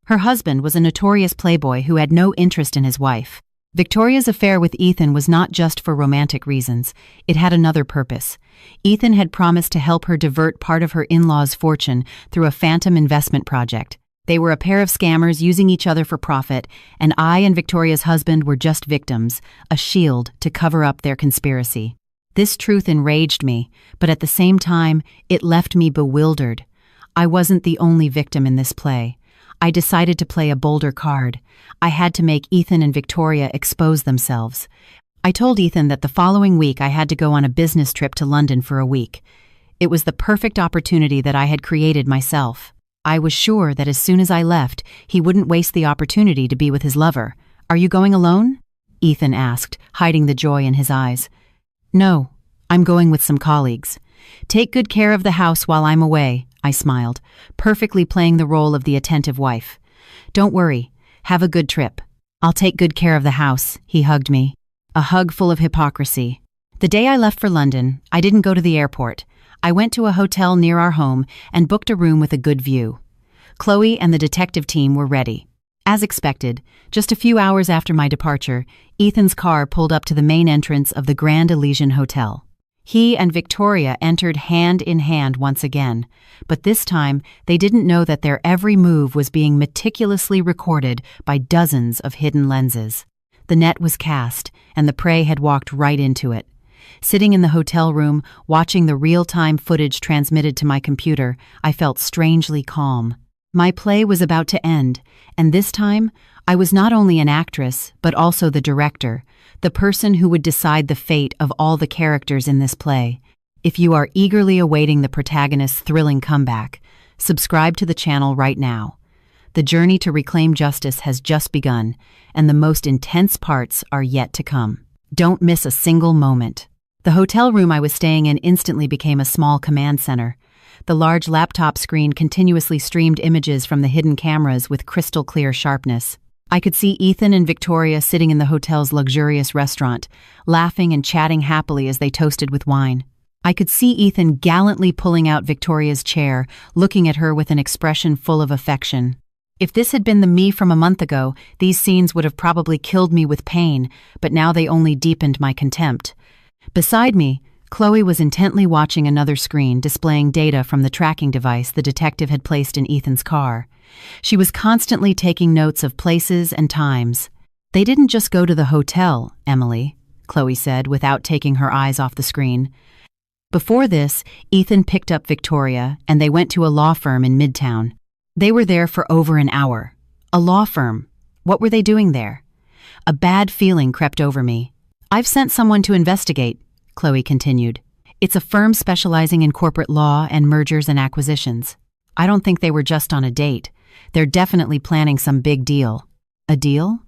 Her husband was a notorious playboy who had no interest in his wife. Victoria's affair with Ethan was not just for romantic reasons. It had another purpose. Ethan had promised to help her divert part of her in-laws' fortune through a phantom investment project. They were a pair of scammers using each other for profit, and I and Victoria's husband were just victims, a shield to cover up their conspiracy. This truth enraged me, but at the same time, it left me bewildered. I wasn't the only victim in this play. I decided to play a bolder card. I had to make Ethan and Victoria expose themselves. I told Ethan that the following week I had to go on a business trip to London for a week. It was the perfect opportunity that I had created myself. I was sure that as soon as I left, he wouldn't waste the opportunity to be with his lover. "Are you going alone?" Ethan asked, hiding the joy in his eyes. "No, I'm going with some colleagues." "Take good care of the house while I'm away," I smiled, perfectly playing the role of the attentive wife. "Don't worry. Have a good trip. I'll take good care of the house, he hugged me. A hug full of hypocrisy. The day I left for London, I didn't go to the airport. I went to a hotel near our home and booked a room with a good view. Chloe and the detective team were ready. As expected, just a few hours after my departure, Ethan's car pulled up to the main entrance of the Grand Elysian Hotel. He and Victoria entered hand in hand once again, but this time they didn't know that their every move was being meticulously recorded by dozens of hidden lenses. The net was cast, and the prey had walked right into it. Sitting in the hotel room, watching the real-time footage transmitted to my computer, I felt strangely calm. My play was about to end, and this time, I was not only an actress, but also the director, the person who would decide the fate of all the characters in this play. If you are eagerly awaiting the protagonist's thrilling comeback, subscribe to the channel right now. The journey to reclaim justice has just begun, and the most intense parts are yet to come. Don't miss a single moment. The hotel room I was staying in instantly became a small command center. The large laptop screen continuously streamed images from the hidden cameras with crystal-clear sharpness. I could see Ethan and Victoria sitting in the hotel's luxurious restaurant, laughing and chatting happily as they toasted with wine. I could see Ethan gallantly pulling out Victoria's chair, looking at her with an expression full of affection. If this had been the me from a month ago, these scenes would have probably killed me with pain, but now they only deepened my contempt. Beside me, Chloe was intently watching another screen displaying data from the tracking device the detective had placed in Ethan's car. She was constantly taking notes of places and times. "They didn't just go to the hotel, Emily," Chloe said without taking her eyes off the screen. Before this, Ethan picked up Victoria and they went to a law firm in Midtown. They were there for over an hour. A law firm. What were they doing there? A bad feeling crept over me. "I've sent someone to investigate," Chloe continued. "It's a firm specializing in corporate law and mergers and acquisitions. I don't think they were just on a date. They're definitely planning some big deal." A deal?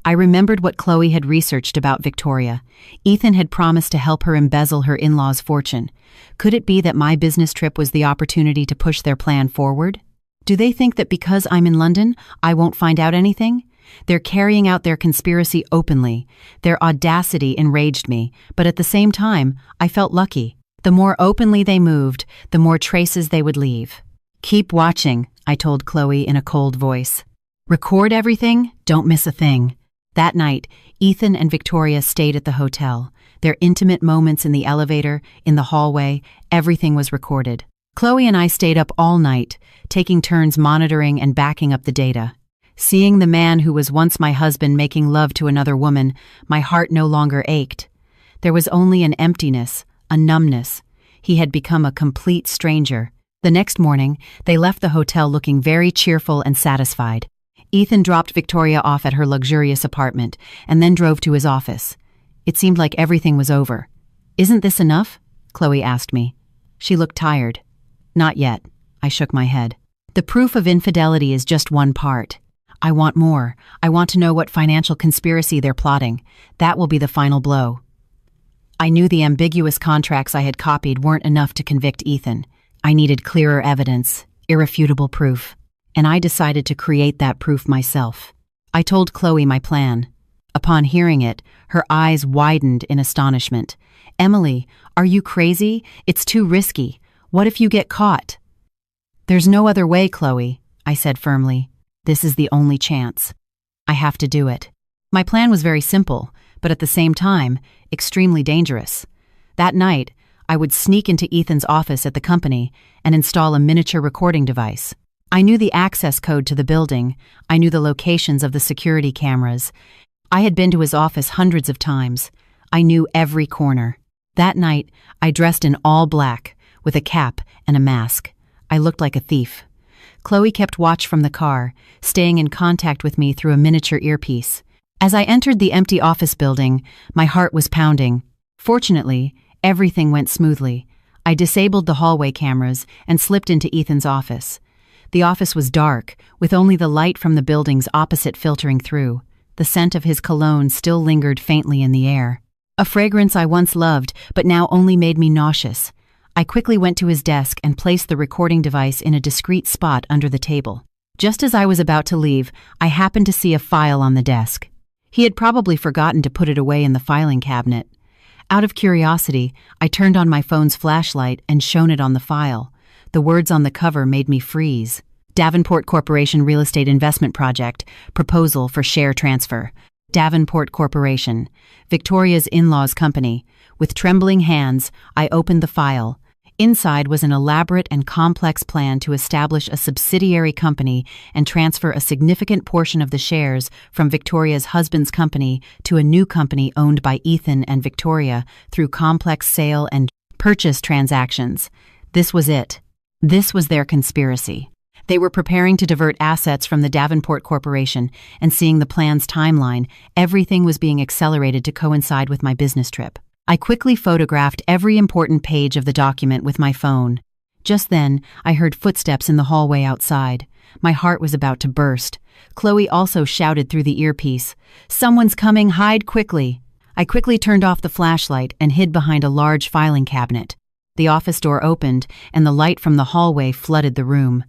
I remembered what Chloe had researched about Victoria. Ethan had promised to help her embezzle her in-laws' fortune. Could it be that my business trip was the opportunity to push their plan forward? Do they think that because I'm in London, I won't find out anything? They're carrying out their conspiracy openly. Their audacity enraged me, but at the same time, I felt lucky. The more openly they moved, the more traces they would leave. "Keep watching," I told Chloe in a cold voice. "Record everything, don't miss a thing." That night, Ethan and Victoria stayed at the hotel. Their intimate moments in the elevator, in the hallway, everything was recorded. Chloe and I stayed up all night, taking turns monitoring and backing up the data. Seeing the man who was once my husband making love to another woman, my heart no longer ached. There was only an emptiness, a numbness. He had become a complete stranger. The next morning, they left the hotel looking very cheerful and satisfied. Ethan dropped Victoria off at her luxurious apartment and then drove to his office. It seemed like everything was over. "Isn't this enough?" Chloe asked me. She looked tired. "Not yet," I shook my head. "The proof of infidelity is just one part. I want more. I want to know what financial conspiracy they're plotting. That will be the final blow." I knew the ambiguous contracts I had copied weren't enough to convict Ethan. I needed clearer evidence, irrefutable proof, and I decided to create that proof myself. I told Chloe my plan. Upon hearing it, her eyes widened in astonishment. "Emily, are you crazy? It's too risky. What if you get caught?" "There's no other way, Chloe," I said firmly. "This is the only chance. I have to do it." My plan was very simple, but at the same time, extremely dangerous. That night, I would sneak into Ethan's office at the company and install a miniature recording device. I knew the access code to the building. I knew the locations of the security cameras. I had been to his office hundreds of times. I knew every corner. That night, I dressed in all black, with a cap and a mask. I looked like a thief. Chloe kept watch from the car, staying in contact with me through a miniature earpiece. As I entered the empty office building, my heart was pounding. Fortunately, everything went smoothly. I disabled the hallway cameras and slipped into Ethan's office. The office was dark, with only the light from the buildings opposite filtering through. The scent of his cologne still lingered faintly in the air. A fragrance I once loved, but now only made me nauseous. I quickly went to his desk and placed the recording device in a discreet spot under the table. Just as I was about to leave, I happened to see a file on the desk. He had probably forgotten to put it away in the filing cabinet. Out of curiosity, I turned on my phone's flashlight and shone it on the file. The words on the cover made me freeze. Davenport Corporation Real Estate Investment Project, Proposal for Share Transfer. Davenport Corporation, Victoria's in-laws company. With trembling hands, I opened the file. Inside was an elaborate and complex plan to establish a subsidiary company and transfer a significant portion of the shares from Victoria's husband's company to a new company owned by Ethan and Victoria through complex sale and purchase transactions. This was it. This was their conspiracy. They were preparing to divert assets from the Davenport Corporation, and seeing the plan's timeline, everything was being accelerated to coincide with my business trip. I quickly photographed every important page of the document with my phone. Just then, I heard footsteps in the hallway outside. My heart was about to burst. Chloe also shouted through the earpiece, "Someone's coming, hide quickly!" I quickly turned off the flashlight and hid behind a large filing cabinet. The office door opened, and the light from the hallway flooded the room.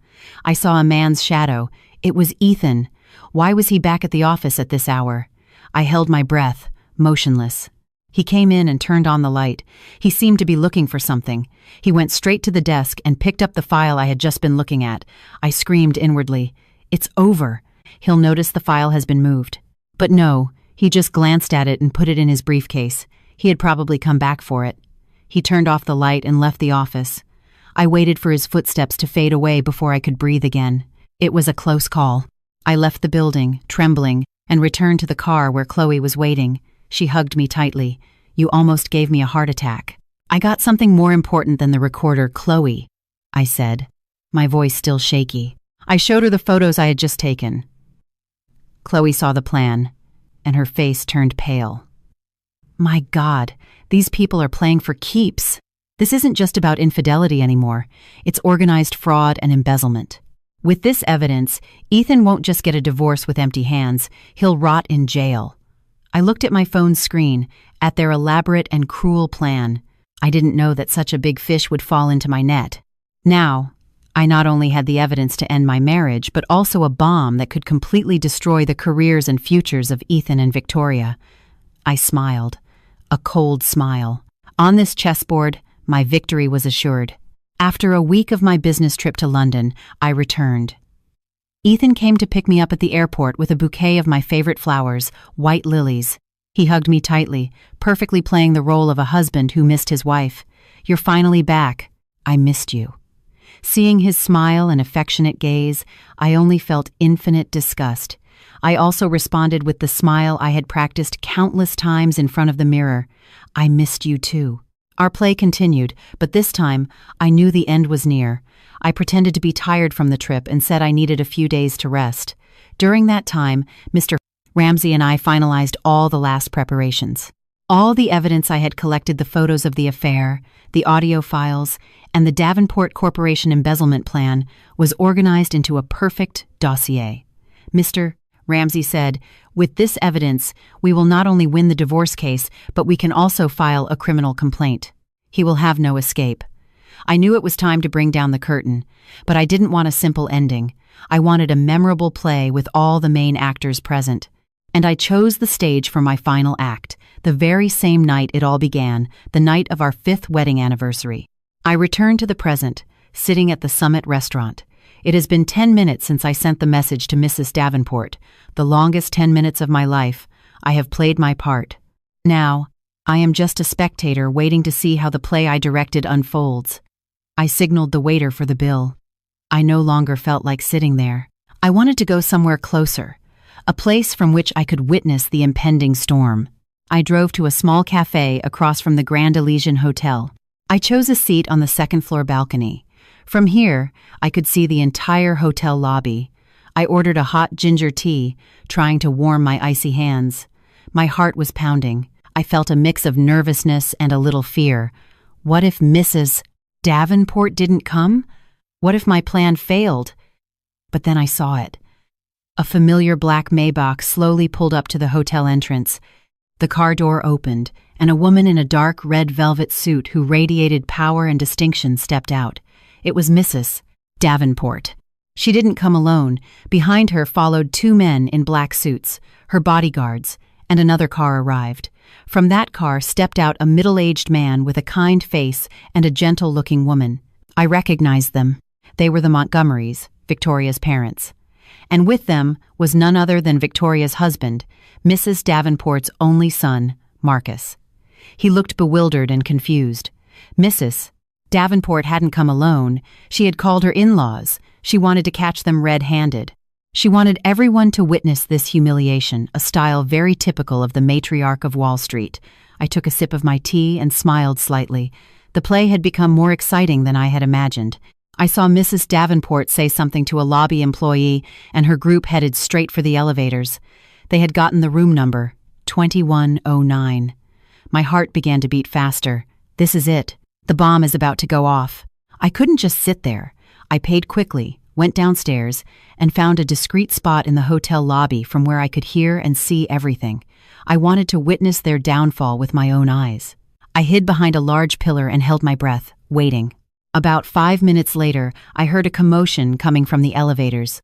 I saw a man's shadow. It was Ethan. Why was he back at the office at this hour? I held my breath, motionless. He came in and turned on the light. He seemed to be looking for something. He went straight to the desk and picked up the file I had just been looking at. I screamed inwardly, "It's over. He'll notice the file has been moved." But no, he just glanced at it and put it in his briefcase. He had probably come back for it. He turned off the light and left the office. I waited for his footsteps to fade away before I could breathe again. It was a close call. I left the building, trembling, and returned to the car where Chloe was waiting. She hugged me tightly. "You almost gave me a heart attack." "I got something more important than the recorder, Chloe," I said, my voice still shaky. I showed her the photos I had just taken. Chloe saw the plan, and her face turned pale. My God, these people are playing for keeps. This isn't just about infidelity anymore. It's organized fraud and embezzlement. With this evidence, Ethan won't just get a divorce with empty hands, he'll rot in jail. I looked at my phone's screen, at their elaborate and cruel plan. I didn't know that such a big fish would fall into my net. Now, I not only had the evidence to end my marriage, but also a bomb that could completely destroy the careers and futures of Ethan and Victoria. I smiled, a cold smile. On this chessboard, my victory was assured. After a week of my business trip to London, I returned. Ethan came to pick me up at the airport with a bouquet of my favorite flowers, white lilies. He hugged me tightly, perfectly playing the role of a husband who missed his wife. "You're finally back. I missed you." Seeing his smile and affectionate gaze, I only felt infinite disgust. I also responded with the smile I had practiced countless times in front of the mirror. "I missed you too." Our play continued, but this time, I knew the end was near. I pretended to be tired from the trip and said I needed a few days to rest. During that time, Mr. Ramsey and I finalized all the last preparations. All the evidence I had collected, the photos of the affair, the audio files, and the Davenport Corporation embezzlement plan, was organized into a perfect dossier. Mr. Ramsey said, "With this evidence, we will not only win the divorce case, but we can also file a criminal complaint. He will have no escape." I knew it was time to bring down the curtain, but I didn't want a simple ending. I wanted a memorable play with all the main actors present. And I chose the stage for my final act, the very same night it all began, the night of our 5th wedding anniversary. I returned to the present, sitting at the Summit restaurant. It has been 10 minutes since I sent the message to Mrs. Davenport, the longest 10 minutes of my life. I have played my part. Now, I am just a spectator waiting to see how the play I directed unfolds. I signaled the waiter for the bill. I no longer felt like sitting there. I wanted to go somewhere closer, a place from which I could witness the impending storm. I drove to a small cafe across from the Grand Elysian Hotel. I chose a seat on the second-floor balcony. From here, I could see the entire hotel lobby. I ordered a hot ginger tea, trying to warm my icy hands. My heart was pounding. I felt a mix of nervousness and a little fear. What if Mrs. Davenport didn't come? What if my plan failed? But then I saw it. A familiar black Maybach slowly pulled up to the hotel entrance. The car door opened, and a woman in a dark red velvet suit who radiated power and distinction stepped out. It was Mrs. Davenport. She didn't come alone. Behind her followed two men in black suits, her bodyguards, and another car arrived. From that car stepped out a middle-aged man with a kind face and a gentle-looking woman. I recognized them. They were the Montgomerys, Victoria's parents. And with them was none other than Victoria's husband, Mrs. Davenport's only son, Marcus. He looked bewildered and confused. Mrs. Davenport hadn't come alone. She had called her in-laws. She wanted to catch them red-handed. She wanted everyone to witness this humiliation, a style very typical of the matriarch of Wall Street. I took a sip of my tea and smiled slightly. The play had become more exciting than I had imagined. I saw Mrs. Davenport say something to a lobby employee, and her group headed straight for the elevators. They had gotten the room number, 2109. My heart began to beat faster. This is it. The bomb is about to go off. I couldn't just sit there. I paid quickly, went downstairs, and found a discreet spot in the hotel lobby from where I could hear and see everything. I wanted to witness their downfall with my own eyes. I hid behind a large pillar and held my breath, waiting. About 5 minutes later, I heard a commotion coming from the elevators.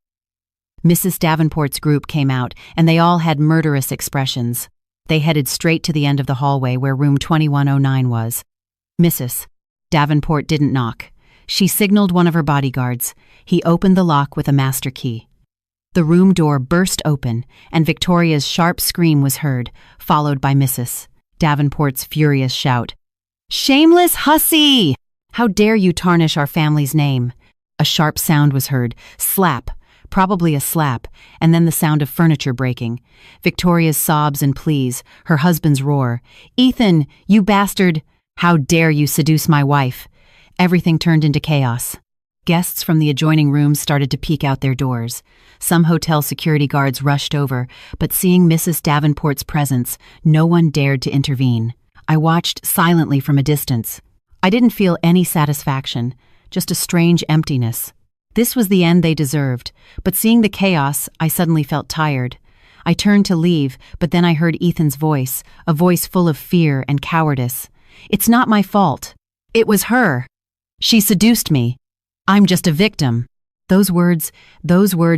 Mrs. Davenport's group came out, and they all had murderous expressions. They headed straight to the end of the hallway where room 2109 was. Mrs. Davenport didn't knock. She signaled one of her bodyguards. He opened the lock with a master key. The room door burst open, and Victoria's sharp scream was heard, followed by Mrs. Davenport's furious shout. "Shameless hussy! How dare you tarnish our family's name?" A sharp sound was heard. Slap. Probably a slap, and then the sound of furniture breaking. Victoria's sobs and pleas, her husband's roar. "Ethan, you bastard! How dare you seduce my wife?" Everything turned into chaos. Guests from the adjoining rooms started to peek out their doors. Some hotel security guards rushed over, but seeing Mrs. Davenport's presence, no one dared to intervene. I watched silently from a distance. I didn't feel any satisfaction, just a strange emptiness. This was the end they deserved, but seeing the chaos, I suddenly felt tired. I turned to leave, but then I heard Ethan's voice, a voice full of fear and cowardice. "It's not my fault. It was her. She seduced me. I'm just a victim." Those words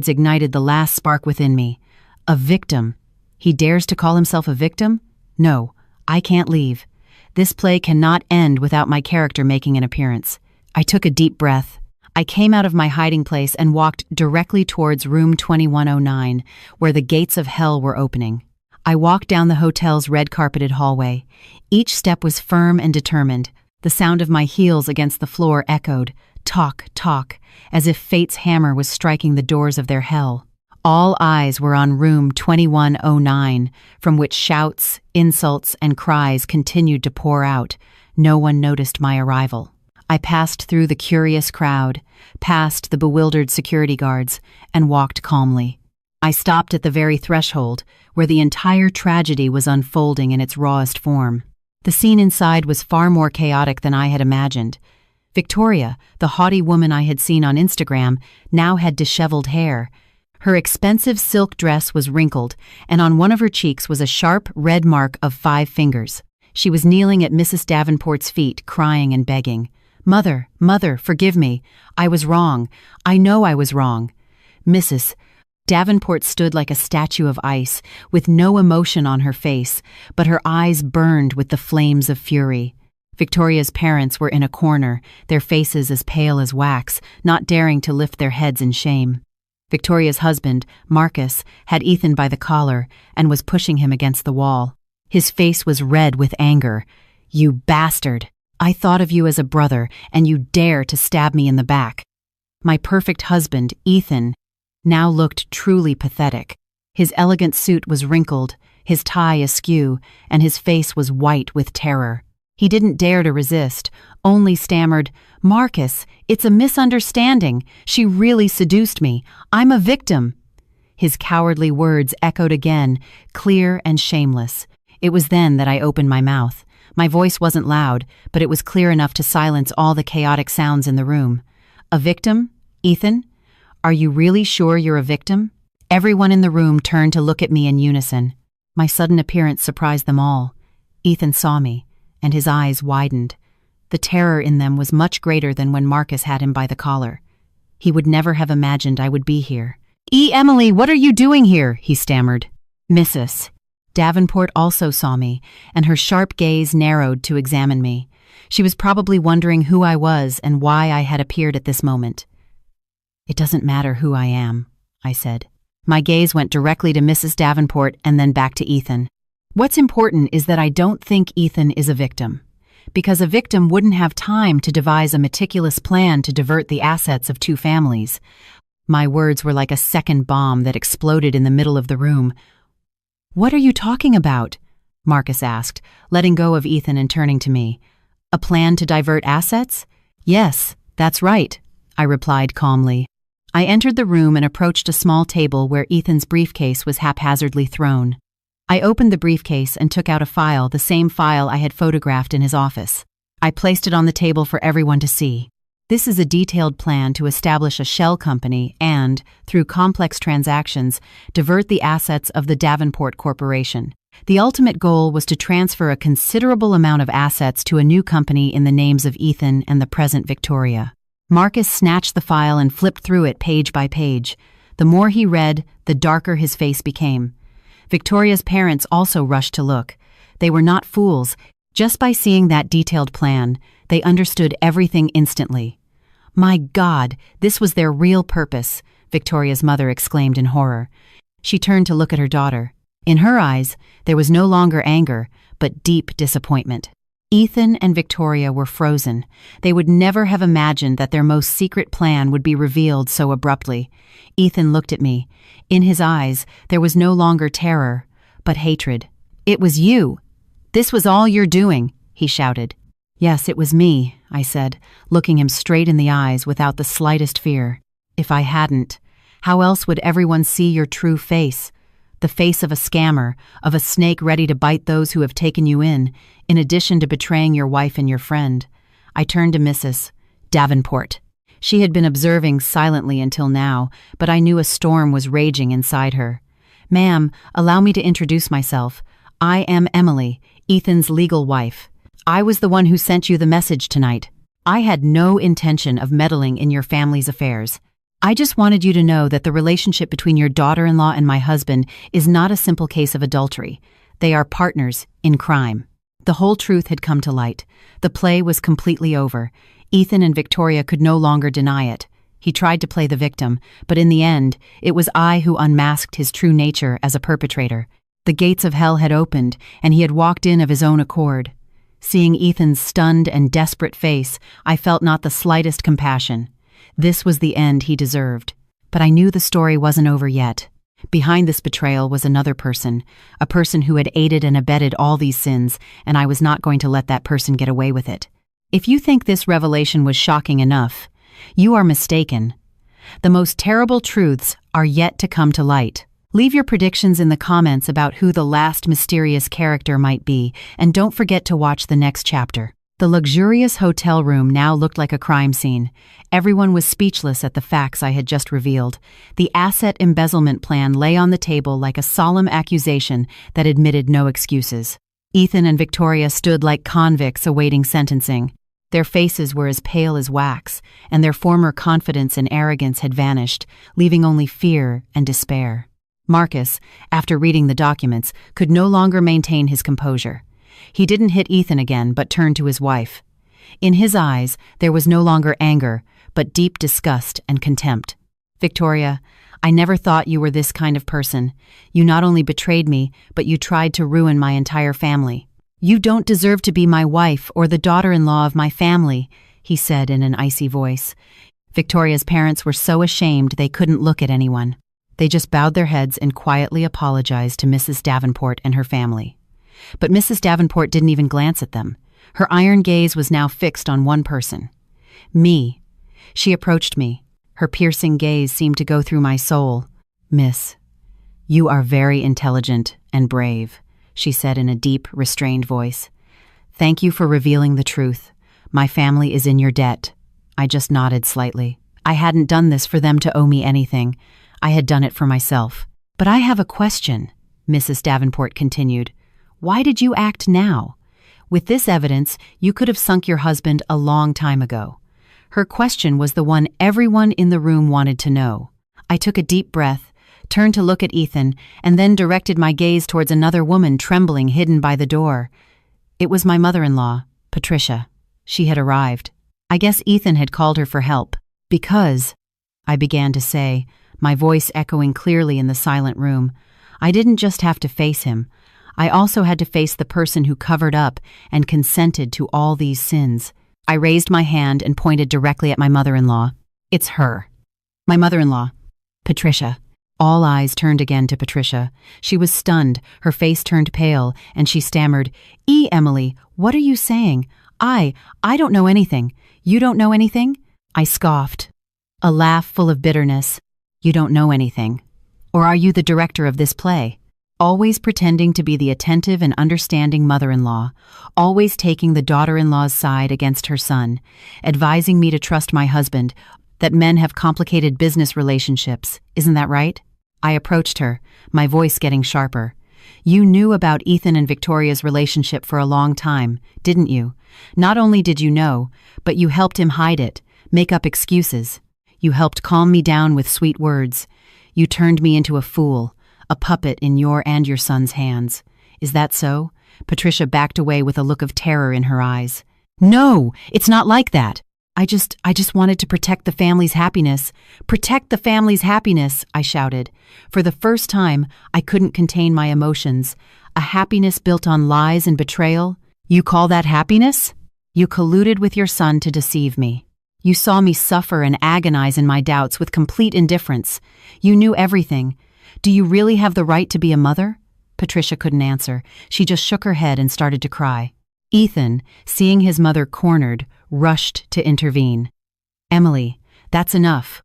ignited the last spark within me. A victim. He dares to call himself a victim? No, I can't leave. This play cannot end without my character making an appearance. I took a deep breath. I came out of my hiding place and walked directly towards room 2109, where the gates of hell were opening. I walked down the hotel's red-carpeted hallway. Each step was firm and determined. The sound of my heels against the floor echoed, tock, tock, as if fate's hammer was striking the doors of their hell. All eyes were on room 2109, from which shouts, insults, and cries continued to pour out. No one noticed my arrival. I passed through the curious crowd, past the bewildered security guards, and walked calmly. I stopped at the very threshold, where the entire tragedy was unfolding in its rawest form. The scene inside was far more chaotic than I had imagined. Victoria, the haughty woman I had seen on Instagram, now had disheveled hair. Her expensive silk dress was wrinkled, and on one of her cheeks was a sharp red mark of 5 fingers. She was kneeling at Mrs. Davenport's feet, crying and begging. "Mother, mother, forgive me. I was wrong. I know I was wrong." Mrs. Davenport stood like a statue of ice, with no emotion on her face, but her eyes burned with the flames of fury. Victoria's parents were in a corner, their faces as pale as wax, not daring to lift their heads in shame. Victoria's husband, Marcus, had Ethan by the collar and was pushing him against the wall. His face was red with anger. "You bastard! I thought of you as a brother, and you dare to stab me in the back." My perfect husband, Ethan, now looked truly pathetic. His elegant suit was wrinkled, his tie askew, and his face was white with terror. He didn't dare to resist, only stammered, "Marcus, it's a misunderstanding. She really seduced me. I'm a victim." His cowardly words echoed again, clear and shameless. It was then that I opened my mouth. My voice wasn't loud, but it was clear enough to silence all the chaotic sounds in the room. "A victim? Ethan? Are you really sure you're a victim?" Everyone in the room turned to look at me in unison. My sudden appearance surprised them all. Ethan saw me, and his eyes widened. The terror in them was much greater than when Marcus had him by the collar. He would never have imagined I would be here. Emily, what are you doing here?" he stammered. "Mrs. Davenport also saw me, and her sharp gaze narrowed to examine me. She was probably wondering who I was and why I had appeared at this moment. "It doesn't matter who I am," I said. My gaze went directly to Mrs. Davenport and then back to Ethan. "What's important is that I don't think Ethan is a victim, because a victim wouldn't have time to devise a meticulous plan to divert the assets of two families." My words were like a second bomb that exploded in the middle of the room. "What are you talking about?" Marcus asked, letting go of Ethan and turning to me. "A plan to divert assets?" "Yes, that's right," I replied calmly. I entered the room and approached a small table where Ethan's briefcase was haphazardly thrown. I opened the briefcase and took out a file, the same file I had photographed in his office. I placed it on the table for everyone to see. "This is a detailed plan to establish a shell company and, through complex transactions, divert the assets of the Davenport Corporation. The ultimate goal was to transfer a considerable amount of assets to a new company in the names of Ethan and the present Victoria." Marcus snatched the file and flipped through it page by page. The more he read, the darker his face became. Victoria's parents also rushed to look. They were not fools. Just by seeing that detailed plan, they understood everything instantly. "My God, this was their real purpose," Victoria's mother exclaimed in horror. She turned to look at her daughter. In her eyes, there was no longer anger, but deep disappointment. Ethan and Victoria were frozen. They would never have imagined that their most secret plan would be revealed so abruptly. Ethan looked at me. In his eyes, there was no longer terror, but hatred. "It was you. This was all you're doing," he shouted. "Yes, it was me," I said, looking him straight in the eyes without the slightest fear. "If I hadn't, how else would everyone see your true face? The face of a scammer, of a snake ready to bite those who have taken you in addition to betraying your wife and your friend." I turned to Mrs. Davenport. She had been observing silently until now, but I knew a storm was raging inside her. "Ma'am, allow me to introduce myself. I am Emily, Ethan's legal wife. I was the one who sent you the message tonight. I had no intention of meddling in your family's affairs. I just wanted you to know that the relationship between your daughter-in-law and my husband is not a simple case of adultery. They are partners in crime." The whole truth had come to light. The play was completely over. Ethan and Victoria could no longer deny it. He tried to play the victim, but in the end, it was I who unmasked his true nature as a perpetrator. The gates of hell had opened, and he had walked in of his own accord. Seeing Ethan's stunned and desperate face, I felt not the slightest compassion. This was the end he deserved. But I knew the story wasn't over yet. Behind this betrayal was another person, a person who had aided and abetted all these sins, and I was not going to let that person get away with it. If you think this revelation was shocking enough, you are mistaken. The most terrible truths are yet to come to light. Leave your predictions in the comments about who the last mysterious character might be, and don't forget to watch the next chapter. The luxurious hotel room now looked like a crime scene. Everyone was speechless at the facts I had just revealed. The asset embezzlement plan lay on the table like a solemn accusation that admitted no excuses. Ethan and Victoria stood like convicts awaiting sentencing. Their faces were as pale as wax, and their former confidence and arrogance had vanished, leaving only fear and despair. Marcus, after reading the documents, could no longer maintain his composure. He didn't hit Ethan again, but turned to his wife. In his eyes, there was no longer anger, but deep disgust and contempt. "Victoria, I never thought you were this kind of person. You not only betrayed me, but you tried to ruin my entire family. You don't deserve to be my wife or the daughter-in-law of my family," he said in an icy voice. Victoria's parents were so ashamed they couldn't look at anyone. They just bowed their heads and quietly apologized to Mrs. Davenport and her family. But Mrs. Davenport didn't even glance at them. Her iron gaze was now fixed on one person. Me. She approached me. Her piercing gaze seemed to go through my soul. "Miss, you are very intelligent and brave," she said in a deep, restrained voice. "Thank you for revealing the truth. My family is in your debt." I just nodded slightly. I hadn't done this for them to owe me anything. I had done it for myself. "But I have a question," Mrs. Davenport continued. "Why did you act now? With this evidence, you could have sunk your husband a long time ago." Her question was the one everyone in the room wanted to know. I took a deep breath, turned to look at Ethan, and then directed my gaze towards another woman trembling hidden by the door. It was my mother-in-law, Patricia. She had arrived. I guess Ethan had called her for help. Because, I began to say, my voice echoing clearly in the silent room, I didn't just have to face him. I also had to face the person who covered up and consented to all these sins. I raised my hand and pointed directly at my mother-in-law. It's her. My mother-in-law, Patricia. All eyes turned again to Patricia. She was stunned, her face turned pale, and she stammered, Emily, what are you saying? I don't know anything. You don't know anything? I scoffed. A laugh full of bitterness. You don't know anything. Or are you the director of this play? Always pretending to be the attentive and understanding mother-in-law, always taking the daughter-in-law's side against her son, advising me to trust my husband, that men have complicated business relationships. Isn't that right? I approached her, my voice getting sharper. You knew about Ethan and Victoria's relationship for a long time, didn't you? Not only did you know, but you helped him hide it, make up excuses. You helped calm me down with sweet words. You turned me into a fool, a puppet in your and your son's hands. Is that so? Patricia backed away with a look of terror in her eyes. No, it's not like that. I just wanted to protect the family's happiness. Protect the family's happiness, I shouted. For the first time, I couldn't contain my emotions. A happiness built on lies and betrayal? You call that happiness? You colluded with your son to deceive me. You saw me suffer and agonize in my doubts with complete indifference. You knew everything. Do you really have the right to be a mother? Patricia couldn't answer. She just shook her head and started to cry. Ethan, seeing his mother cornered, rushed to intervene. Emily, that's enough.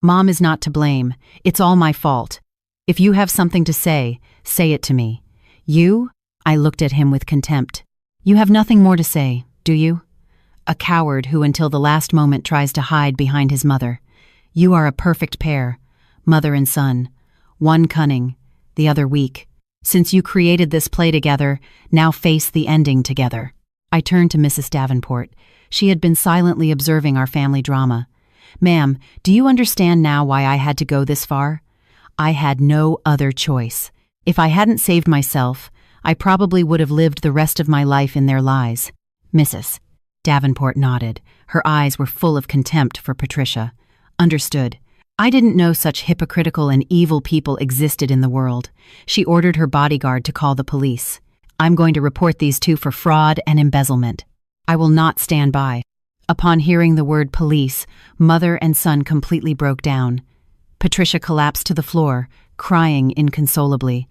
Mom is not to blame. It's all my fault. If you have something to say it to me. You? I looked at him with contempt. You have nothing more to say, do you? A coward who until the last moment tries to hide behind his mother. You are a perfect pair, mother and son. One cunning, the other weak. Since you created this play together, now face the ending together. I turned to Mrs. Davenport. She had been silently observing our family drama. Ma'am, do you understand now why I had to go this far? I had no other choice. If I hadn't saved myself, I probably would have lived the rest of my life in their lies. Mrs. Davenport nodded. Her eyes were full of contempt for Patricia. Understood. I didn't know such hypocritical and evil people existed in the world. She ordered her bodyguard to call the police. I'm going to report these two for fraud and embezzlement. I will not stand by. Upon hearing the word police, mother and son completely broke down. Patricia collapsed to the floor, crying inconsolably.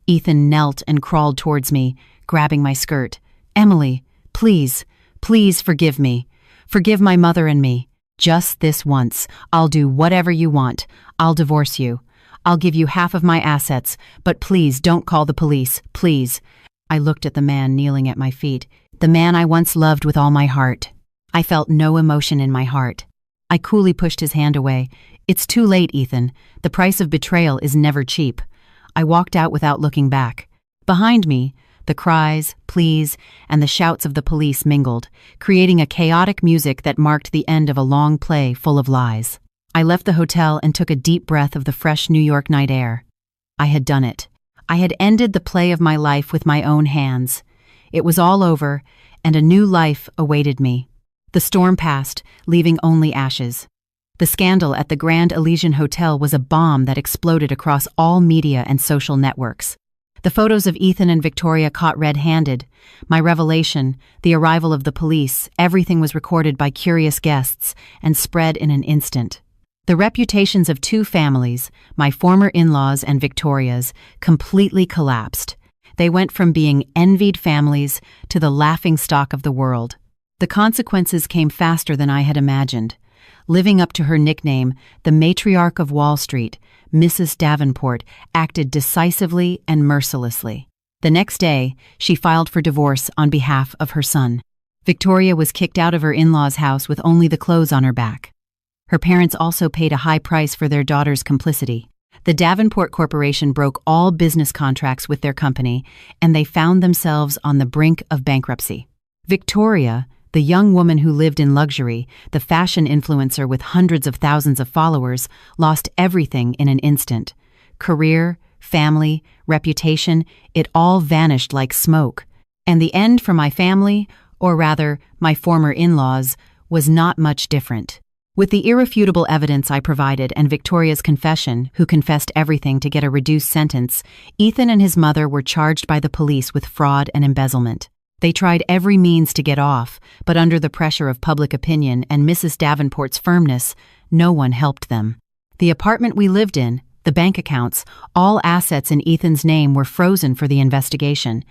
Ethan knelt and crawled towards me, grabbing my skirt. Emily, please, please forgive me. Forgive my mother and me. Just this once. I'll do whatever you want. I'll divorce you. I'll give you half of my assets, but please don't call the police, please. I looked at the man kneeling at my feet, the man I once loved with all my heart. I felt no emotion in my heart. I coolly pushed his hand away. It's too late, Ethan. The price of betrayal is never cheap. I walked out without looking back. Behind me, the cries, pleas, and the shouts of the police mingled, creating a chaotic music that marked the end of a long play full of lies. I left the hotel and took a deep breath of the fresh New York night air. I had done it. I had ended the play of my life with my own hands. It was all over, and a new life awaited me. The storm passed, leaving only ashes. The scandal at the Grand Elysian Hotel was a bomb that exploded across all media and social networks. The photos of Ethan and Victoria caught red-handed. My revelation, the arrival of the police, everything was recorded by curious guests and spread in an instant. The reputations of two families, my former in-laws and Victoria's, completely collapsed. They went from being envied families to the laughingstock of the world. The consequences came faster than I had imagined. Living up to her nickname, the matriarch of Wall Street, Mrs. Davenport acted decisively and mercilessly. The next day, she filed for divorce on behalf of her son. Victoria was kicked out of her in-laws' house with only the clothes on her back. Her parents also paid a high price for their daughter's complicity. The Davenport Corporation broke all business contracts with their company, and they found themselves on the brink of bankruptcy. Victoria, The young woman who lived in luxury, the fashion influencer with hundreds of thousands of followers, lost everything in an instant. Career, family, reputation, it all vanished like smoke. And the end for my family, or rather, my former in-laws, was not much different. With the irrefutable evidence I provided and Victoria's confession, who confessed everything to get a reduced sentence, Ethan and his mother were charged by the police with fraud and embezzlement. They tried every means to get off, but under the pressure of public opinion and Mrs. Davenport's firmness, no one helped them. The apartment we lived in, the bank accounts, all assets in Ethan's name were frozen for the investigation.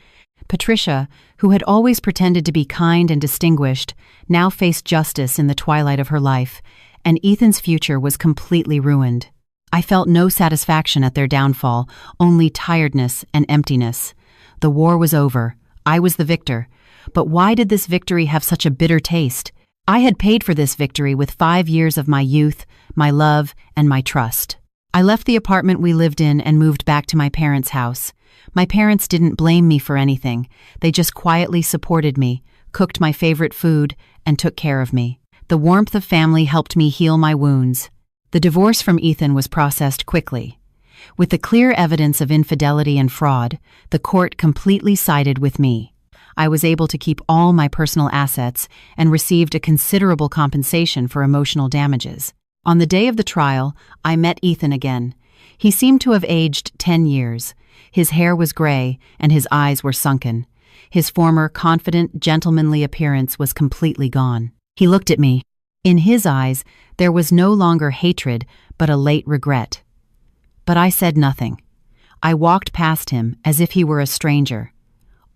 Patricia, who had always pretended to be kind and distinguished, now faced justice in the twilight of her life, and Ethan's future was completely ruined. I felt no satisfaction at their downfall, only tiredness and emptiness. The war was over. I was the victor. But why did this victory have such a bitter taste? I had paid for this victory with 5 years of my youth, my love, and my trust. I left the apartment we lived in and moved back to my parents' house. My parents didn't blame me for anything. They just quietly supported me, cooked my favorite food, and took care of me. The warmth of family helped me heal my wounds. The divorce from Ethan was processed quickly. With the clear evidence of infidelity and fraud, the court completely sided with me. I was able to keep all my personal assets and received a considerable compensation for emotional damages. On the day of the trial, I met Ethan again. He seemed to have aged 10 years. His hair was gray and his eyes were sunken. His former confident, gentlemanly appearance was completely gone. He looked at me. In his eyes, there was no longer hatred, but a late regret. But I said nothing. I walked past him as if he were a stranger.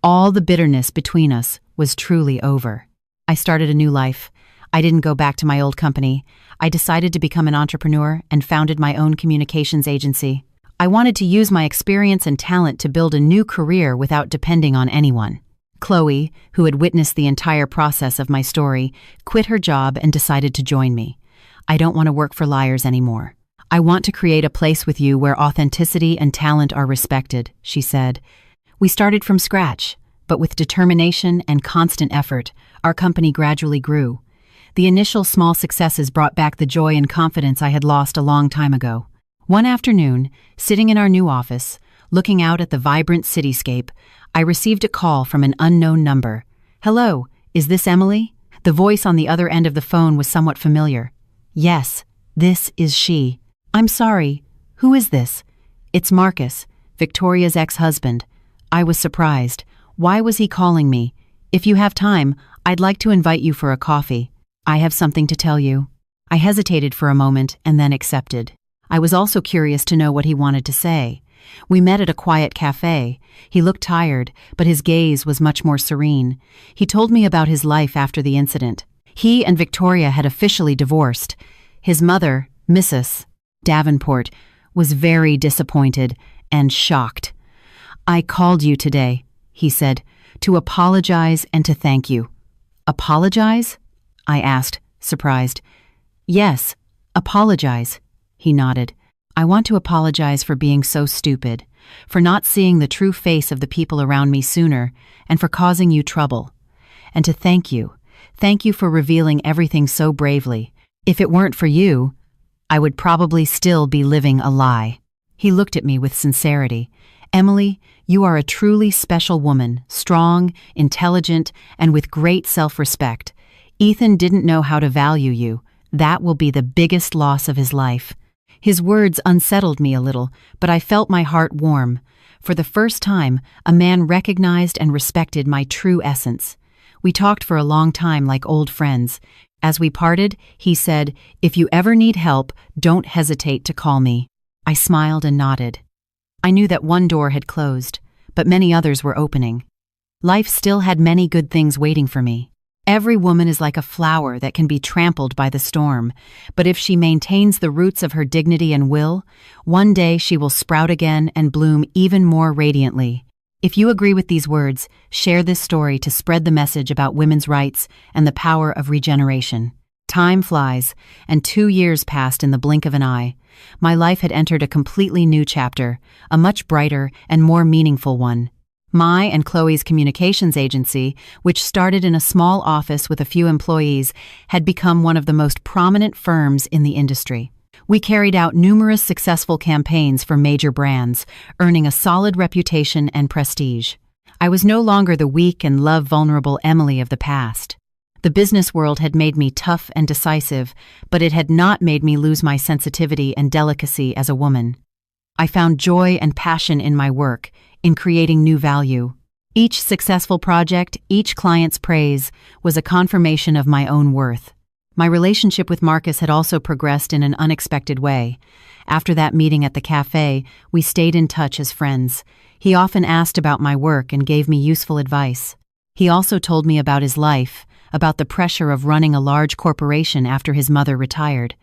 All the bitterness between us was truly over. I started a new life. I didn't go back to my old company. I decided to become an entrepreneur and founded my own communications agency. I wanted to use my experience and talent to build a new career without depending on anyone. Chloe, who had witnessed the entire process of my story, quit her job and decided to join me. I don't want to work for liars anymore. I want to create a place with you where authenticity and talent are respected, she said. We started from scratch, but with determination and constant effort, our company gradually grew. The initial small successes brought back the joy and confidence I had lost a long time ago. One afternoon, sitting in our new office, looking out at the vibrant cityscape, I received a call from an unknown number. "Hello, is this Emily?" The voice on the other end of the phone was somewhat familiar. "Yes, this is she." "I'm sorry, who is this?" "It's Marcus, Victoria's ex-husband." I was surprised. Why was he calling me? "If you have time, I'd like to invite you for a coffee. I have something to tell you." I hesitated for a moment and then accepted. I was also curious to know what he wanted to say. We met at a quiet cafe. He looked tired, but his gaze was much more serene. He told me about his life after the incident. He and Victoria had officially divorced. His mother, Mrs. Davenport, was very disappointed and shocked. "I called you today," he said, "to apologize and to thank you." "Apologize?" I asked, surprised. "Yes, apologize," he nodded. "I want to apologize for being so stupid, for not seeing the true face of the people around me sooner, and for causing you trouble. And to thank you. Thank you for revealing everything so bravely. If it weren't for you, I would probably still be living a lie." He looked at me with sincerity. "Emily, you are a truly special woman, strong, intelligent, and with great self-respect. Ethan didn't know how to value you. That will be the biggest loss of his life." His words unsettled me a little, but I felt my heart warm. For the first time, a man recognized and respected my true essence. We talked for a long time like old friends. As we parted, he said, "If you ever need help, don't hesitate to call me." I smiled and nodded. I knew that one door had closed, but many others were opening. Life still had many good things waiting for me. Every woman is like a flower that can be trampled by the storm, but if she maintains the roots of her dignity and will, one day she will sprout again and bloom even more radiantly. If you agree with these words, share this story to spread the message about women's rights and the power of regeneration. Time flies, and 2 years passed in the blink of an eye. My life had entered a completely new chapter, a much brighter and more meaningful one. My and Chloe's communications agency, which started in a small office with a few employees, had become one of the most prominent firms in the industry. We carried out numerous successful campaigns for major brands, earning a solid reputation and prestige. I was no longer the weak and love-vulnerable Emily of the past. The business world had made me tough and decisive, but it had not made me lose my sensitivity and delicacy as a woman. I found joy and passion in my work, in creating new value. Each successful project, each client's praise, was a confirmation of my own worth. My relationship with Marcus had also progressed in an unexpected way. After that meeting at the cafe, we stayed in touch as friends. He often asked about my work and gave me useful advice. He also told me about his life, about the pressure of running a large corporation after his mother retired.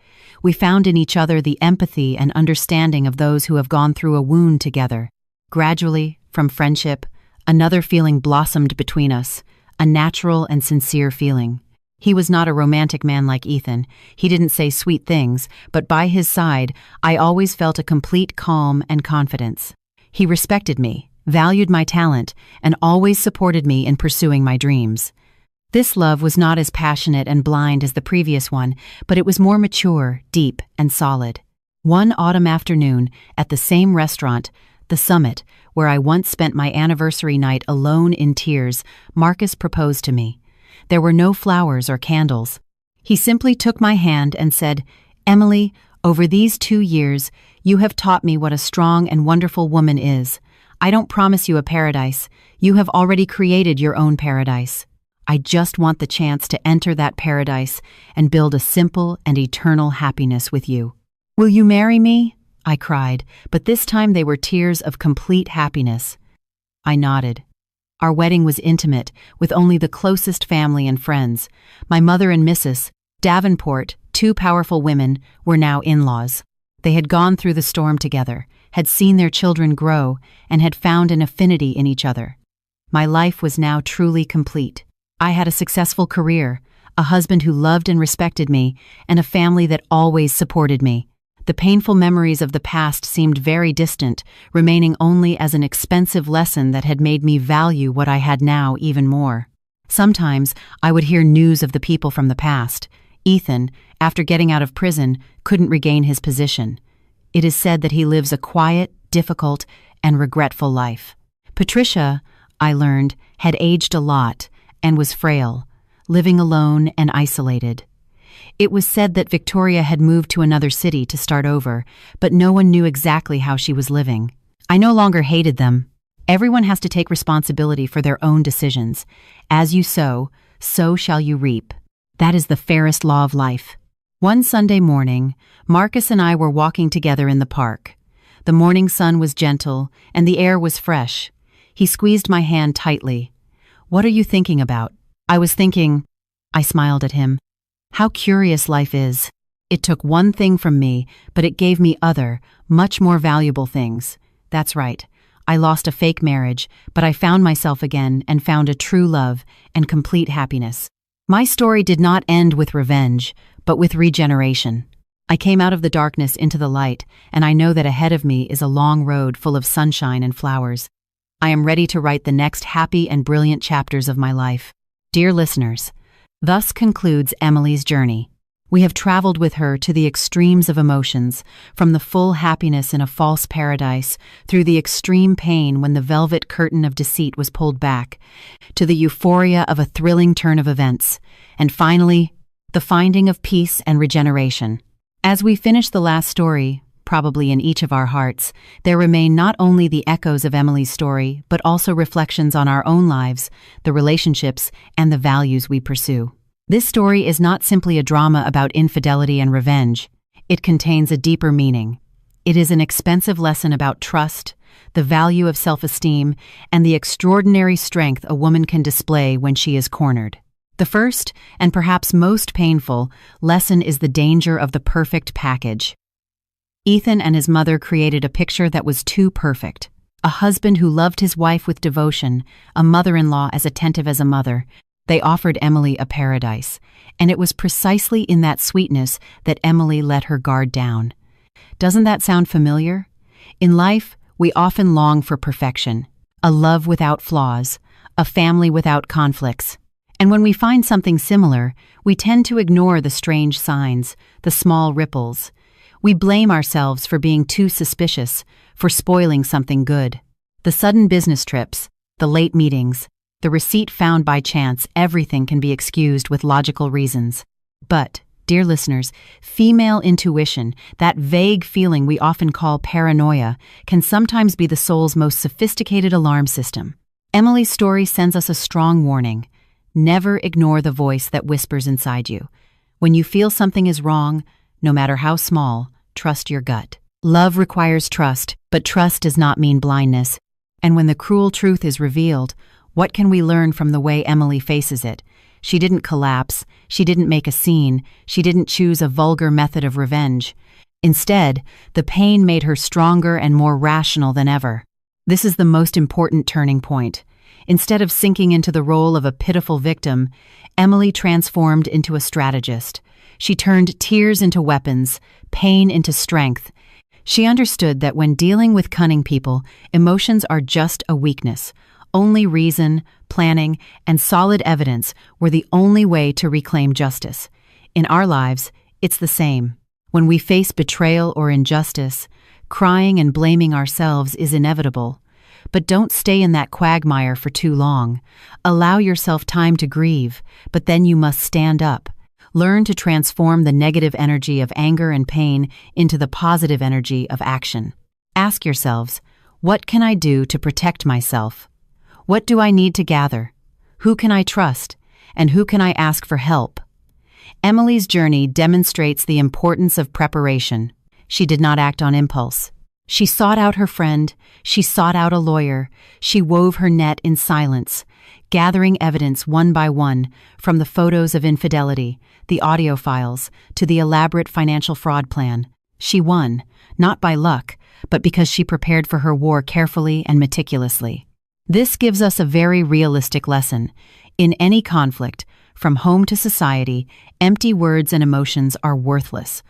We found in each other the empathy and understanding of those who have gone through a wound together. Gradually, from friendship, another feeling blossomed between us, a natural and sincere feeling. He was not a romantic man like Ethan. He didn't say sweet things, but by his side, I always felt a complete calm and confidence. He respected me, valued my talent, and always supported me in pursuing my dreams. This love was not as passionate and blind as the previous one, but it was more mature, deep, and solid. One autumn afternoon, at the same restaurant, The Summit, where I once spent my anniversary night alone in tears, Marcus proposed to me. There were no flowers or candles. He simply took my hand and said, "Emily, over these 2 years, you have taught me what a strong and wonderful woman is. I don't promise you a paradise. You have already created your own paradise. I just want the chance to enter that paradise and build a simple and eternal happiness with you. Will you marry me?" I cried, but this time they were tears of complete happiness. I nodded. Our wedding was intimate, with only the closest family and friends. My mother and Mrs. Davenport, 2 powerful women, were now in-laws. They had gone through the storm together, had seen their children grow, and had found an affinity in each other. My life was now truly complete. I had a successful career, a husband who loved and respected me, and a family that always supported me. The painful memories of the past seemed very distant, remaining only as an expensive lesson that had made me value what I had now even more. Sometimes I would hear news of the people from the past. Ethan, after getting out of prison, couldn't regain his position. It is said that he lives a quiet, difficult, and regretful life. Patricia, I learned, had aged a lot and was frail, living alone and isolated. It was said that Victoria had moved to another city to start over, but no one knew exactly how she was living. I no longer hated them. Everyone has to take responsibility for their own decisions. As you sow, so shall you reap. That is the fairest law of life. One Sunday morning, Marcus and I were walking together in the park. The morning sun was gentle, and the air was fresh. He squeezed my hand tightly. "What are you thinking about?" "I was thinking," I smiled at him, "how curious life is. It took one thing from me, but it gave me other, much more valuable things. That's right. I lost a fake marriage, but I found myself again and found a true love and complete happiness. My story did not end with revenge, but with regeneration. I came out of the darkness into the light, and I know that ahead of me is a long road full of sunshine and flowers. I am ready to write the next happy and brilliant chapters of my life." Dear listeners, thus concludes Emily's journey. We have traveled with her to the extremes of emotions, from the full happiness in a false paradise, through the extreme pain when the velvet curtain of deceit was pulled back, to the euphoria of a thrilling turn of events, and finally, the finding of peace and regeneration. As we finish the last story, probably in each of our hearts, there remain not only the echoes of Emily's story, but also reflections on our own lives, the relationships, and the values we pursue. This story is not simply a drama about infidelity and revenge. It contains a deeper meaning. It is an expensive lesson about trust, the value of self-esteem, and the extraordinary strength a woman can display when she is cornered. The first, and perhaps most painful, lesson is the danger of the perfect package. Ethan and his mother created a picture that was too perfect. A husband who loved his wife with devotion, a mother-in-law as attentive as a mother. They offered Emily a paradise, and it was precisely in that sweetness that Emily let her guard down. Doesn't that sound familiar? In life, we often long for perfection. a love without flaws, a family without conflicts. And when we find something similar, we tend to ignore the strange signs, the small ripples. We blame ourselves for being too suspicious, for spoiling something good. The sudden business trips, the late meetings, the receipt found by chance, everything can be excused with logical reasons. But, dear listeners, female intuition, that vague feeling we often call paranoia, can sometimes be the soul's most sophisticated alarm system. Emily's story sends us a strong warning. Never ignore the voice that whispers inside you. When you feel something is wrong, no matter how small, trust your gut. Love requires trust, but trust does not mean blindness. And when the cruel truth is revealed, what can we learn from the way Emily faces it? She didn't collapse, she didn't make a scene, she didn't choose a vulgar method of revenge. Instead, the pain made her stronger and more rational than ever. This is the most important turning point. Instead of sinking into the role of a pitiful victim, Emily transformed into a strategist. She turned tears into weapons, pain into strength. She understood that when dealing with cunning people, emotions are just a weakness. Only reason, planning, and solid evidence were the only way to reclaim justice. In our lives, it's the same. When we face betrayal or injustice, crying and blaming ourselves is inevitable. But don't stay in that quagmire for too long. Allow yourself time to grieve, but then you must stand up. Learn to transform the negative energy of anger and pain into the positive energy of action. Ask yourselves, what can I do to protect myself? What do I need to gather? Who can I trust? And who can I ask for help? Emily's journey demonstrates the importance of preparation. She did not act on impulse. She sought out her friend, she sought out a lawyer, she wove her net in silence, gathering evidence one by one, from the photos of infidelity, the audio files, to the elaborate financial fraud plan. She won, not by luck, but because she prepared for her war carefully and meticulously. This gives us a very realistic lesson. In any conflict, from home to society, empty words and emotions are worthless.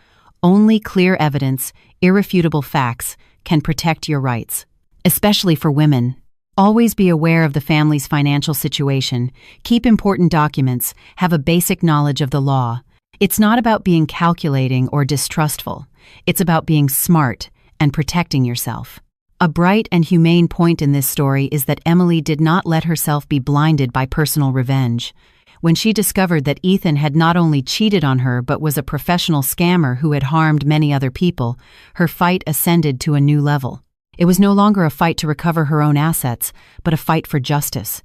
Only clear evidence, irrefutable facts, can protect your rights. Especially for women. Always be aware of the family's financial situation, keep important documents, have a basic knowledge of the law. It's not about being calculating or distrustful. It's about being smart and protecting yourself. A bright and humane point in this story is that Emily did not let herself be blinded by personal revenge. When she discovered that Ethan had not only cheated on her but was a professional scammer who had harmed many other people, her fight ascended to a new level. It was no longer a fight to recover her own assets, but a fight for justice.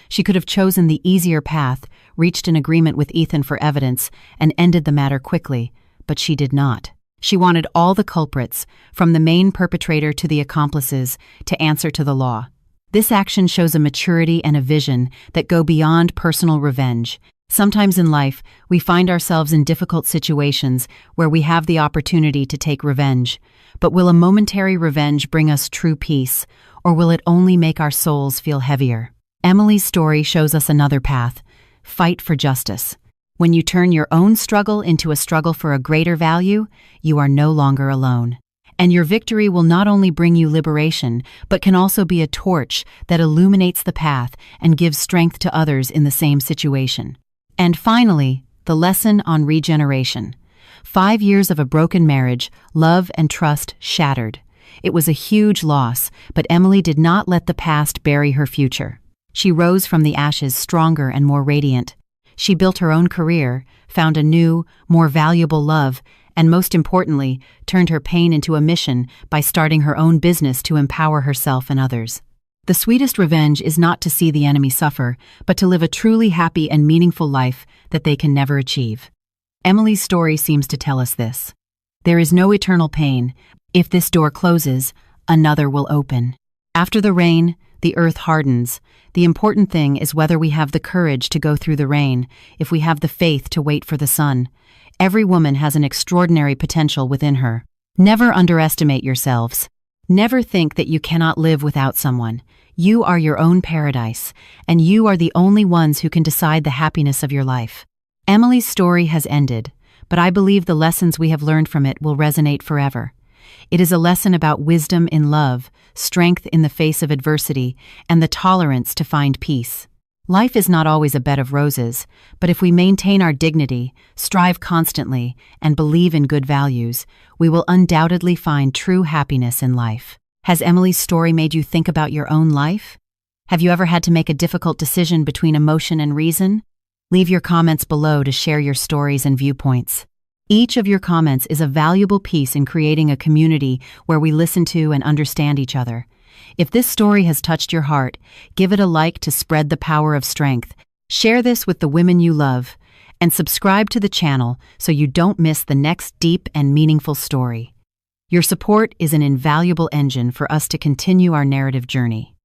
She could have chosen the easier path, reached an agreement with Ethan for evidence, and ended the matter quickly, but she did not. She wanted all the culprits, from the main perpetrator to the accomplices, to answer to the law. This action shows a maturity and a vision that go beyond personal revenge. Sometimes in life, we find ourselves in difficult situations where we have the opportunity to take revenge. But will a momentary revenge bring us true peace, or will it only make our souls feel heavier? Emily's story shows us another path. Fight for justice. When you turn your own struggle into a struggle for a greater value, you are no longer alone. And your victory will not only bring you liberation, but can also be a torch that illuminates the path and gives strength to others in the same situation. And finally, the lesson on regeneration. 5 years of a broken marriage, love and trust shattered. It was a huge loss, but Emily did not let the past bury her future. She rose from the ashes stronger and more radiant. She built her own career, found a new, more valuable love, and most importantly, turned her pain into a mission by starting her own business to empower herself and others. The sweetest revenge is not to see the enemy suffer, but to live a truly happy and meaningful life that they can never achieve. Emily's story seems to tell us this. There is no eternal pain. If this door closes, another will open. After the rain, the earth hardens. The important thing is whether we have the courage to go through the rain, if we have the faith to wait for the sun. Every woman has an extraordinary potential within her. Never underestimate yourselves. Never think that you cannot live without someone. You are your own paradise, and you are the only ones who can decide the happiness of your life. Emily's story has ended, but I believe the lessons we have learned from it will resonate forever. It is a lesson about wisdom in love, strength in the face of adversity, and the tolerance to find peace. Life is not always a bed of roses, but if we maintain our dignity, strive constantly, and believe in good values, we will undoubtedly find true happiness in life. Has Emily's story made you think about your own life? Have you ever had to make a difficult decision between emotion and reason? Leave your comments below to share your stories and viewpoints. Each of your comments is a valuable piece in creating a community where we listen to and understand each other. If this story has touched your heart, give it a like to spread the power of strength. Share this with the women you love, and subscribe to the channel so you don't miss the next deep and meaningful story. Your support is an invaluable engine for us to continue our narrative journey.